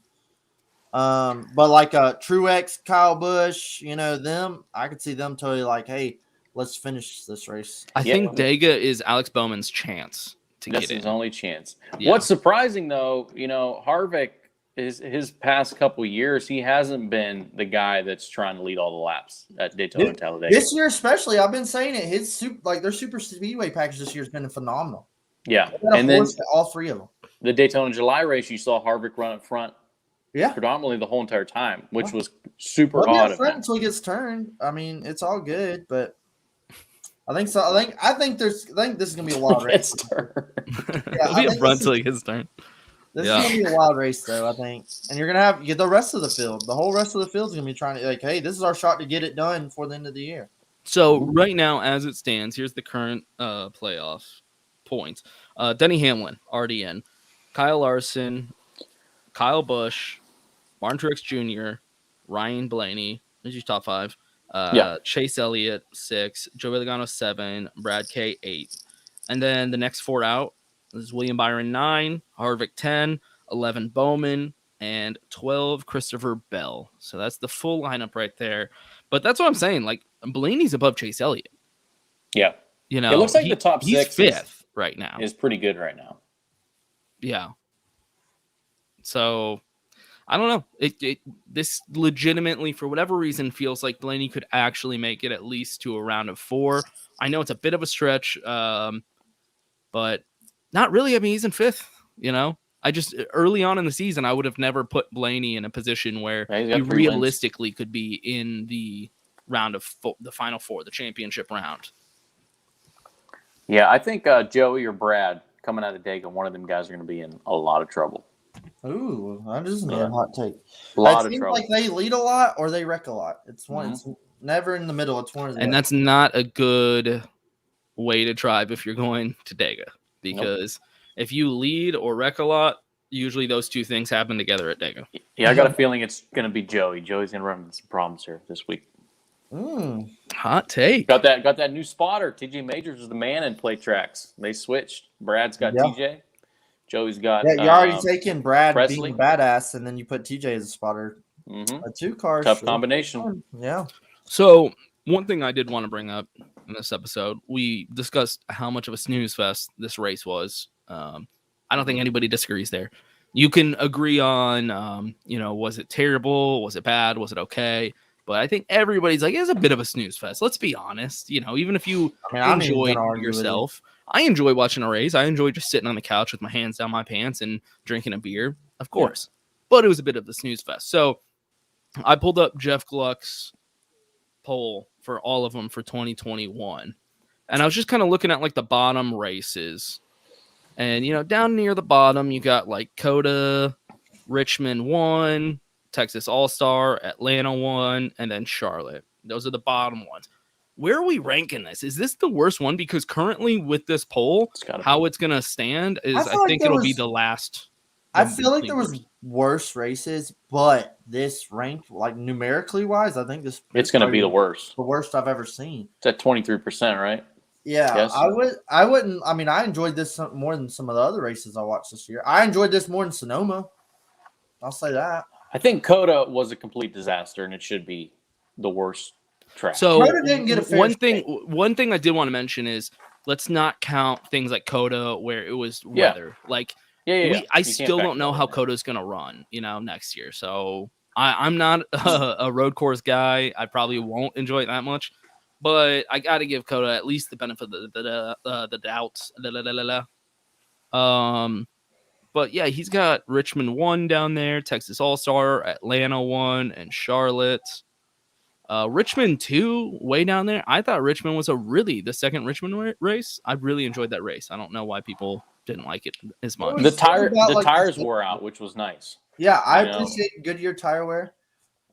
But like Truex, Kyle Busch, them, I could see them totally like, hey, let's finish this race. I think Dega is Alex Bowman's chance to get in. That's his only chance. Yeah. What's surprising though, Harvick, his past couple years, he hasn't been the guy that's trying to lead all the laps at Daytona and Talladega. This year especially, I've been saying it. Their super speedway package this year has been phenomenal. Yeah, and then all 3 of them. The Daytona July race, you saw Harvick run up front. Yeah, predominantly the whole entire time, which was super odd. Until he gets turned. I mean, it's all good, but I think so. I think this is gonna be a wild race. It'll be a front until he gets turned. This is going to be a wild race, though, I think. And you're going to have the rest of the field. The whole rest of the field is going to be trying to, like, hey, this is our shot to get it done before the end of the year. So, right now, as it stands, here's the current playoff points. Denny Hamlin, already in. Kyle Larson, Kyle Busch, Martin Truex Jr., Ryan Blaney. There's your top 5. Chase Elliott, 6. Joey Logano, 7. Brad K, 8. And then the next 4 out. This is William Byron, 9, Harvick, 10, 11, Bowman, and 12, Christopher Bell. So that's the full lineup right there. But that's what I'm saying. Like, Blaney's above Chase Elliott. Yeah. It looks like the top 6 he's 5th right now. Is pretty good right now. Yeah. So, I don't know. This legitimately, for whatever reason, feels like Blaney could actually make it at least to a round of 4. I know it's a bit of a stretch, but not really. I mean, he's in 5th, I just early on in the season, I would have never put Blaney in a position where he realistically could be in the round of the final 4, the championship round. Yeah, I think Joey or Brad coming out of Dega, one of them guys are going to be in a lot of trouble. Ooh, that is another hot take. A lot of trouble. Like they lead a lot or they wreck a lot. It's one. It's never in the middle. It's one of them. And that's not a good way to drive if you're going to Dega. Because if you lead or wreck a lot, usually those 2 things happen together at Dega. Yeah, I got a feeling it's going to be Joey. Joey's going to run into some problems here this week. Hot take. Got that new spotter. TJ Majors is the man in play tracks. They switched. Brad's got TJ. Joey's got. Yeah, you're already taking Brad Presley. being badass, and then you put TJ as a spotter. 2 cars. Tough combination. Yeah. So one thing I did want to bring up in this episode, we discussed how much of a snooze fest this race was. I don't think anybody disagrees there. You can agree on, was it terrible? Was it bad? Was it okay? But I think everybody's like, it's a bit of a snooze fest. Let's be honest. Even if you enjoy yourself, I enjoy watching a race. I enjoy just sitting on the couch with my hands down my pants and drinking a beer, of course. But it was a bit of the snooze fest. So I pulled up Jeff Gluck's poll for all of them for 2021. And I was just kind of looking at like the bottom races. And, down near the bottom, you got like Coda, Richmond 1, Texas All-Star, Atlanta 1, and then Charlotte. Those are the bottom ones. Where are we ranking this? Is this the worst one? Because currently with this poll, how it's going to stand is I think it'll be the last. I feel like there was worse races, but this ranked like numerically wise, I think it's going to be the worst. The worst I've ever seen. It's at 23%, right? Yeah, yes. I wouldn't. I mean, I enjoyed this more than some of the other races I watched this year. I enjoyed this more than Sonoma. I'll say that. I think Coda was a complete disaster, and it should be the worst track. So Coda didn't get a fair one thing I did want to mention is let's not count things like Coda where it was weather. Like, I still don't know how Coda's going to run, next year. So I'm not a road course guy. I probably won't enjoy it that much. But I got to give Coda at least the benefit of the doubts. But yeah, he's got Richmond 1 down there, Texas All-Star, Atlanta 1, and Charlotte. Richmond 2 way down there. I thought Richmond was the second Richmond race. I really enjoyed that race. I don't know why people didn't like it as much. The tires wore out, which was nice. Yeah, I appreciate Goodyear tire wear.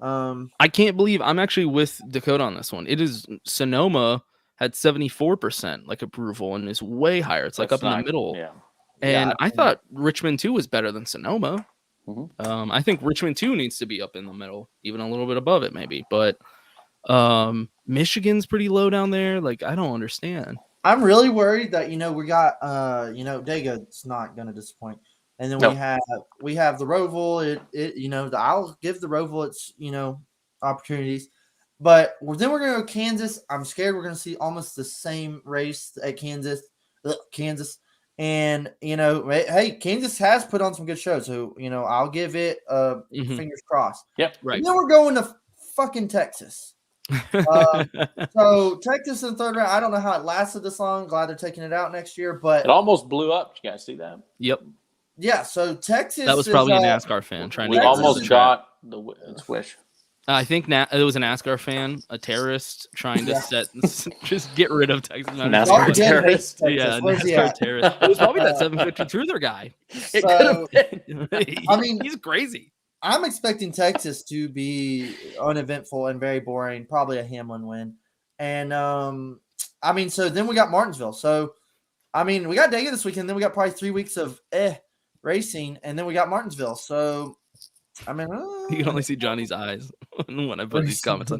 I can't believe I'm actually with Dakota on this one. It is Sonoma had 74% like approval and is way higher. It's like up in the middle. Yeah. And I thought Richmond 2 was better than Sonoma. Mm-hmm. I think Richmond 2 needs to be up in the middle, even a little bit above it maybe. But Michigan's pretty low down there. Like, I don't understand. I'm really worried that, we got, Dega's not going to disappoint. And then we have the Roval. I'll give the Roval its, opportunities. But then we're going to go Kansas. I'm scared we're going to see almost the same race at Kansas. And, hey, Kansas has put on some good shows. So, I'll give it fingers crossed. Yep. Right. And then we're going to fucking Texas. So Texas in the third round. I don't know how it lasted this long. Glad they're taking it out next year. But it almost blew up. Did you guys see that? Yep. Yeah, so Texas. That was probably a NASCAR fan trying to. We almost got its wish. I think it was a NASCAR fan, a terrorist trying to just get rid of Texas. NASCAR terrorist. Yeah, NASCAR terrorist. It was probably that 750 Truther guy. It So, could have been. I mean, he's crazy. I'm expecting Texas to be uneventful and very boring, probably a Hamlin win. And, so then we got Martinsville. So, we got Dega this weekend. Then we got probably 3 weeks of racing. And then we got Martinsville. So, you can only see Johnny's eyes when I put these comments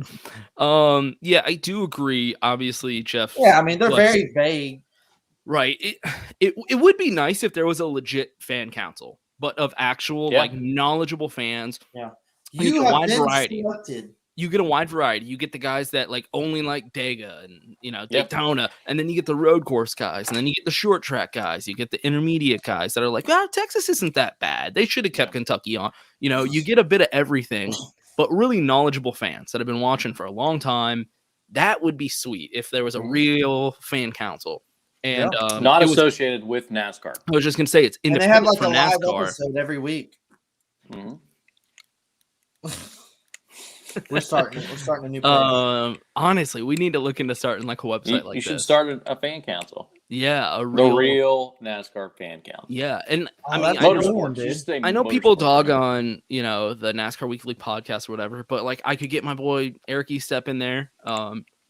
on. Yeah, I do agree. Obviously, Jeff. Yeah, they're very vague. Right. It would be nice if there was a legit fan council, but of actual knowledgeable fans. Yeah. You get a wide variety. Selected. You get a wide variety. You get the guys that only like Dega and Daytona, and then you get the road course guys, and then you get the short track guys. You get the intermediate guys that are like, Texas isn't that bad. They should have kept Kentucky on. You get a bit of everything, but really knowledgeable fans that have been watching for a long time. That would be sweet if there was a real fan council. And not associated with NASCAR. I was just gonna say it's independent from NASCAR. They have a live episode every week. Mm-hmm. We're starting a new place. Honestly, we need to look into starting like a website like you should this. start a fan council. Yeah, the real NASCAR fan council. Yeah, and I know people dog on the NASCAR Weekly podcast or whatever, but I could get my boy Eric Estep in there.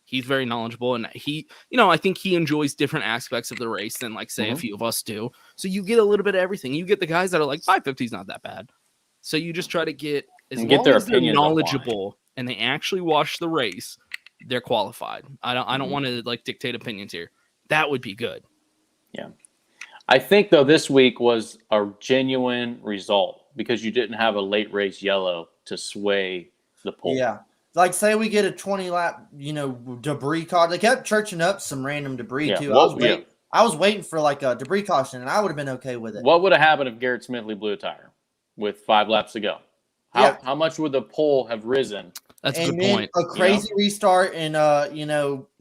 He's very knowledgeable, and he, I think he enjoys different aspects of the race than say a few of us do. So you get a little bit of everything. You get the guys that are like 550 is not that bad. So you just try to get their as they're knowledgeable and they actually watch the race, they're qualified. I don't want to dictate opinions here. That would be good. Yeah. I think though this week was a genuine result because you didn't have a late race yellow to sway the poll. Yeah. Say we get a 20 lap, debris caution. They kept churching up some random debris too. I was waiting for a debris caution and I would have been okay with it. What would have happened if Garrett Smithley blew a tire with 5 laps to go? How much would the poll have risen? That's a good point. A crazy restart and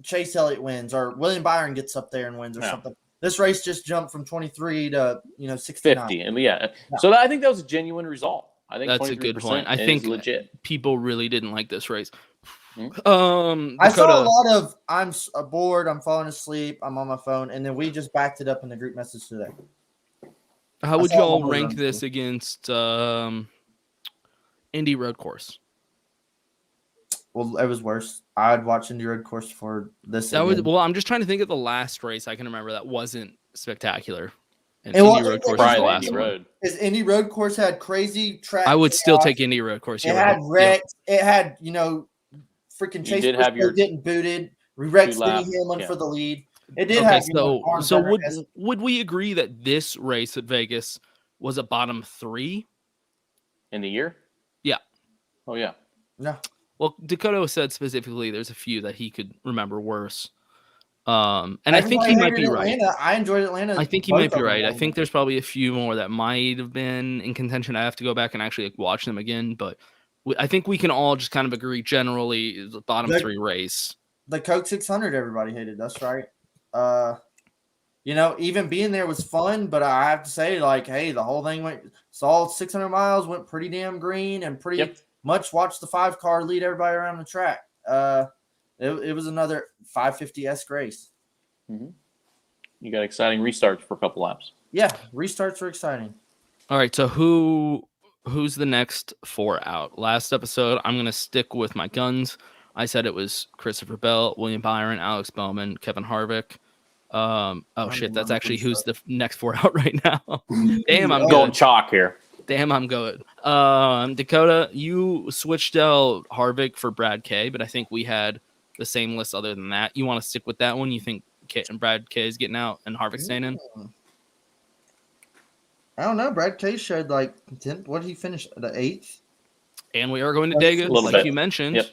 Chase Elliott wins or William Byron gets up there and wins or something. This race just jumped from 23 to 69. 50. And so I think that was a genuine result. I think that's a good point. I think legit. People really didn't like this race. Mm-hmm. I saw a lot of I'm bored, I'm falling asleep, I'm on my phone, and then we just backed it up in the group message today. How would y'all rank this against Indy Road Course? Well, it was worse. I'd watch Indy Road Course for this. Well, I'm just trying to think of the last race I can remember that wasn't spectacular. And Indy Road Course was the last one. Because Indy Road Course had crazy track. I would still take Indy Road Course. It had wrecks. It had, freaking Chase Briscoe getting booted. Rex Denny Hamlin for the lead. It did have. So would we agree that this race at Vegas was a bottom 3 in the year? Yeah. Oh yeah. No. Well, Dakota said specifically there's a few that he could remember worse. And I think he might be right. I enjoyed Atlanta. I think he might be right. I think there's probably a few more that might have been in contention. I have to go back and actually watch them again, but I think we can all just kind of agree generally the bottom 3 race. The Coke 600 everybody hated. That's right. Even being there was fun, but I have to say, hey, the whole thing all 600 miles, went pretty damn green and pretty much watched the 5-car lead everybody around the track. It was another 550-esque race. Mm-hmm. You got exciting restarts for a couple laps. Yeah, restarts are exciting. All right, so who's the next 4 out? Last episode, I'm going to stick with my guns. I said it was Christopher Bell, William Byron, Alex Bowman, Kevin Harvick. That's actually who's the next 4 out right now. Damn, I'm going chalk here. Damn, I'm good. Dakota, you switched out Harvick for Brad K, but I think we had the same list other than that. You want to stick with that one? You think Brad K is getting out and Harvick staying in? I don't know. Brad K showed 10th. What did he finish? The 8th? And we are going to Dega, like you mentioned. Yep.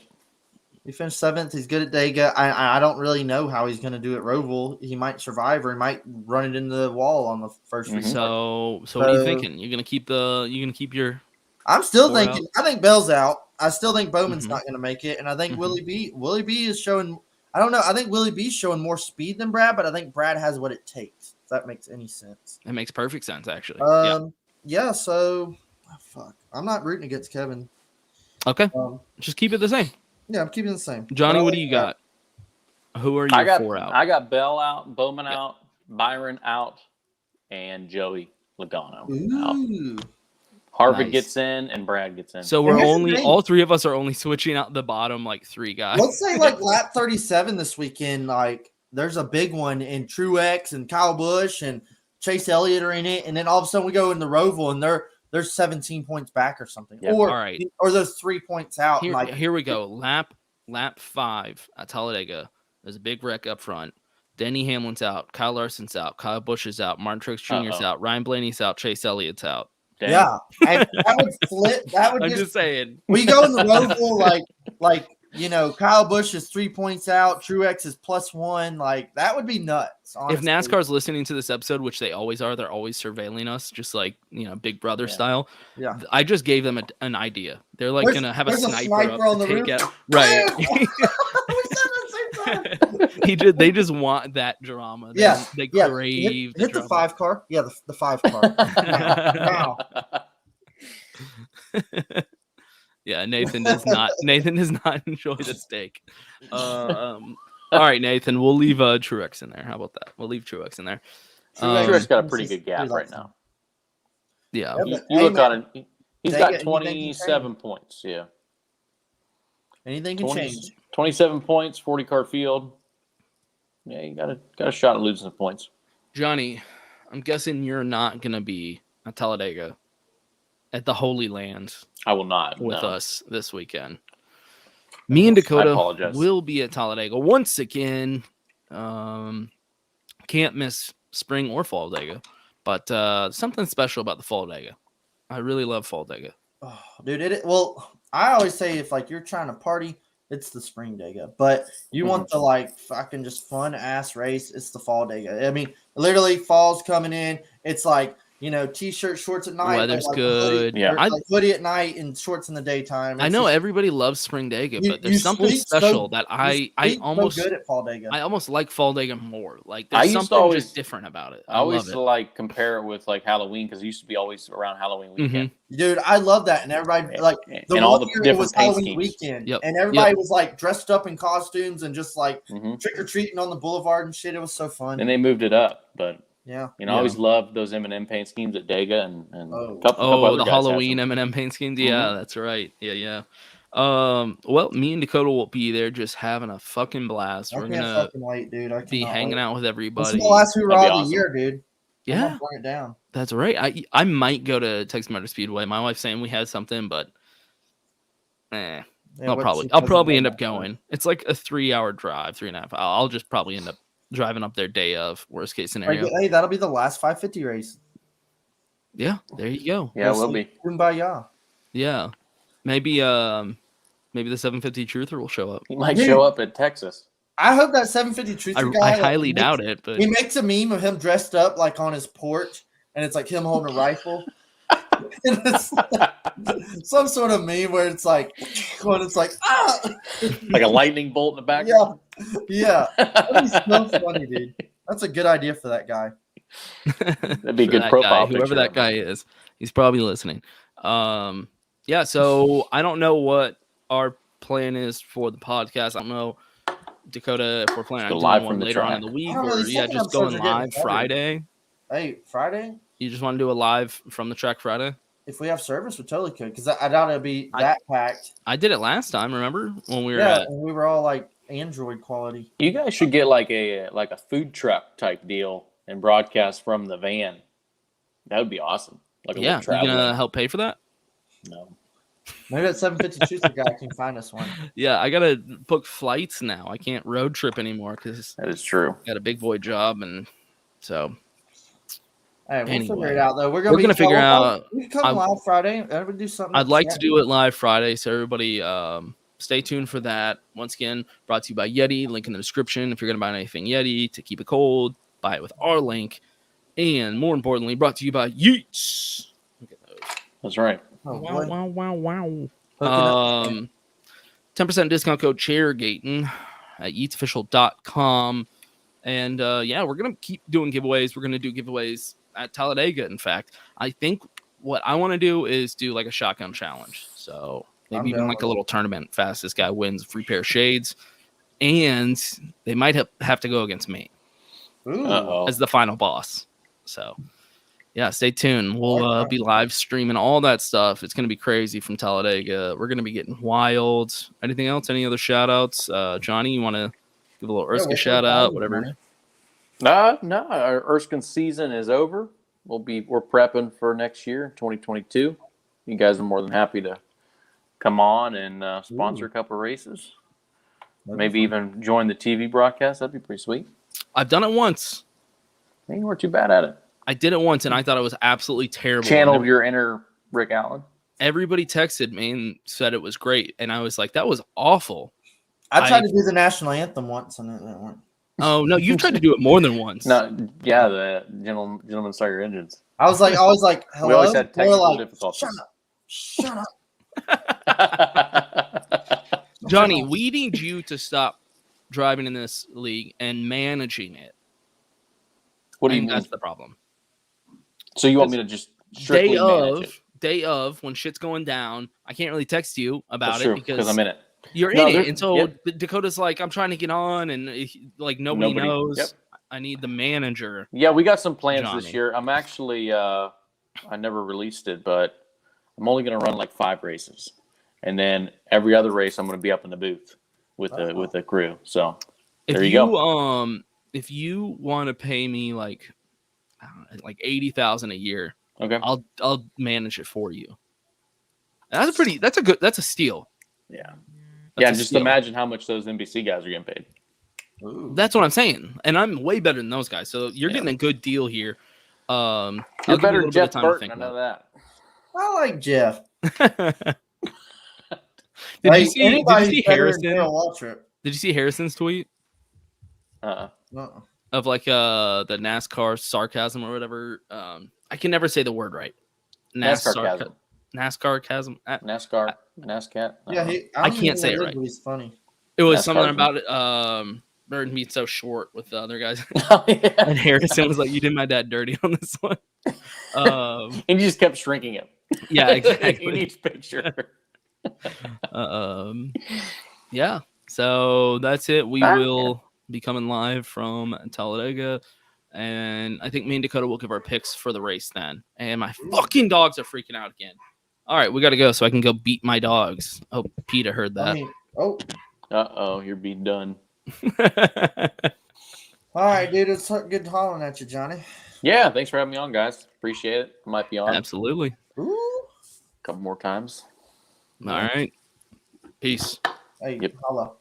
He finished 7th. He's good at Dega. I don't really know how he's going to do at Roval. He might survive, or he might run it into the wall on the first. Mm-hmm. So what are you thinking? You're going to keep your. I'm still thinking. I think Bell's out. I still think Bowman's not going to make it, and I think Willie B is showing. I don't know. I think Willie B's showing more speed than Brad, but I think Brad has what it takes. If that makes any sense. It makes perfect sense, actually. Yeah. So, fuck. I'm not rooting against Kevin. Okay. Just keep it the same. Yeah, I'm keeping it the same. Johnny, what do you got? Who are your 4 out? I got Bell out, Bowman out, Byron out, and Joey Logano out. Harvick gets in and Brad gets in. So we're all 3 of us are only switching out the bottom 3 guys. Let's say lap 37 this weekend, there's a big one in Truex and Kyle Busch and Chase Elliott are in it, and then all of a sudden we go in the Roval and they're 17 points back or something. Yep. Or those 3 points out. Here we go. Lap 5 at Talladega. There's a big wreck up front. Denny Hamlin's out. Kyle Larson's out. Kyle Busch is out. Martin Truex Jr.'s out. Ryan Blaney's out. Chase Elliott's out. Damn. Yeah. That would flip. That would I'm just saying. We go in the Roval Kyle Busch is 3 points out. Truex is +1. That would be nuts. Honestly. If NASCAR's listening to this episode, which they always are, they're always surveilling us, just Big Brother style. Yeah. I just gave them an idea. They're going to have a sniper on the roof. Right. They just want that drama. They crave hit the 5-car. Yeah, the 5-car. Now. Yeah, Nathan does not enjoy the steak. All right, Nathan, we'll leave Truex in there. How about that? We'll leave Truex in there. Truex got a pretty good gap right now. Yeah. You look on it. He's got 27 points. Yeah. Anything can change. 27 points, 40-car field. Yeah, you got a shot at losing the points. Johnny, I'm guessing you're not going to be at Talladega at the Holy Land. I will not. With us this weekend. Me and Dakota will be at Talladega once again. Can't miss spring or fall Dega, but something special about the fall Dega. I really love fall Dega. Oh, dude, I always say if you're trying to party, it's the spring Dega, but you want the fucking just fun ass race. It's the fall Dega. I mean, literally fall's coming in. It's t-shirt, shorts at night. Weather's good. Hoodie at night and shorts in the daytime. I know everybody loves spring Dega, but there's something special that I almost good at fall Dega. I almost like fall Dega more. There's something just different about it. I always compare it with Halloween because it used to be always around Halloween weekend. Dude, I love that, and everybody and all the different was Halloween weekend, and everybody was dressed up in costumes and just trick or treating on the boulevard and shit. It was so fun. And they moved it up, but. Yeah. I always loved those M&M paint schemes at Dega and a couple Oh, other the guys Halloween M&M paint schemes. Yeah, that's right. Yeah. Well, me and Dakota will be there just having a fucking blast. We're can't gonna fucking wait, dude. I be hanging out with everybody. This is the last hoorah That'd be of the awesome. year, dude. Yeah. I'm gonna burn it down. That's right. I might go to Texas Motor Speedway. My wife's saying we had something, but Yeah, I'll probably end up going. It's like a 3-hour drive, 3.5. I'll just probably end up driving up there day of, worst case scenario. Hey, that'll be the last 550 race. Yeah, there you go. Yeah, it will be. Kumbaya. Yeah. Maybe the 750 Truther will show up. He might show up at Texas. I hope that 750 Truther guy. I highly doubt it, but he makes a meme of him dressed up like on his porch, and it's like him holding a rifle. And it's some sort of meme where it's like when it's like like a lightning bolt in the background. Yeah. That'd be so funny, dude. That's a good idea for that guy. That'd be a good profile picture. Whoever that guy is, he's probably listening. Yeah. So I don't know what our plan is for the podcast. I don't know, Dakota, if we're planning on doing one later on in the week, or just going live Friday. Hey, Friday. You just want to do a live from the track Friday? If we have service, we totally could, because I doubt it'd be that packed. I did it last time. Remember when we were? Yeah, we were all like Android quality. You guys should get like a food truck type deal and broadcast from the van. That would be awesome. Like you gonna help pay for that? No. Maybe that 750 Tuesday guy can find us one. Yeah, I gotta book flights now. I can't road trip anymore because that is true. Got a big boy job, and so. Hey, we'll figure it out though. We're gonna figure out. We can come live Friday. We'll do something. I'd like to do it live Friday, so everybody stay tuned for that. Once again, brought to you by Yeti. Link in the description. If you're gonna buy anything Yeti to keep it cold, buy it with our link. And more importantly, brought to you by Yeats. Look at those. That's right. Oh, wow. 10% discount code Chairgatin at yeatsofficial.com. And we're gonna keep doing giveaways. We're gonna do giveaways at Talladega. In fact, I think what I want to do is do like a shotgun challenge. So maybe even like a little tournament. Fastest guy wins a free pair of shades, and they might have to go against me as the final boss. So yeah, stay tuned. We'll be live streaming all that stuff. It's gonna be crazy from Talladega. We're gonna be getting wild. Anything else? Any other shout outs? Johnny, you want to give a little Erskine shout out? Whatever. No, our Erskine season is over. We're prepping for next year, 2022. You guys are more than happy to come on and sponsor a couple of races. Maybe even join the TV broadcast. That'd be pretty sweet. I've done it once. You weren't too bad at it. I did it once, and I thought it was absolutely terrible. Channeled your inner Rick Allen. Everybody texted me and said it was great, and I was like, that was awful. I tried to do the national anthem once, and it didn't work. Oh no, you tried to do it more than once. No, yeah, the gentlemen start your engines. I was like, hello. We always had technical difficulties. Shut up. Johnny, we need you to stop driving in this league and managing it. What do you mean? That's the problem. So you want me to just strictly manage it? Day of, when shit's going down, I can't really text you about That's it true, because I'm in it. You're in it, and so Dakota's like, I'm trying to get on, and like nobody knows. Yep. I need the manager. Yeah, we got some plans Johnny. this year. I'm actually, I never released it, but I'm only going to run like 5 races, and then every other race I'm going to be up in the booth with the crew. So there you go. If you want to pay me like $80,000 a year, okay, I'll manage it for you. That's a steal. Yeah. Just imagine how much those NBC guys are getting paid. Ooh. That's what I'm saying, and I'm way better than those guys. So you're getting a good deal here. You're better than Jeff Burton. I know that. I like Jeff. Did you see Harrison? Did you see Harrison's tweet? Of like the NASCAR sarcasm or whatever. I can never say the word right. NASCAR. NASCAR. Yeah, I can't say it right. He's funny. It was something about Burton being so short with the other guys. And Harrison was like, "You did my dad dirty on this one." And you just kept shrinking him. Yeah, exactly. In each picture. Yeah. So that's it. We will be coming live from Talladega. And I think me and Dakota will give our picks for the race then. And my fucking dogs are freaking out again. All right, we got to go so I can go beat my dogs. Oh, Peter heard that. You're being done. All right, dude. It's good hollering at you, Johnny. Yeah, thanks for having me on, guys. Appreciate it. I might be on. Absolutely. Ooh. A couple more times. All right. Peace. Hey, holla.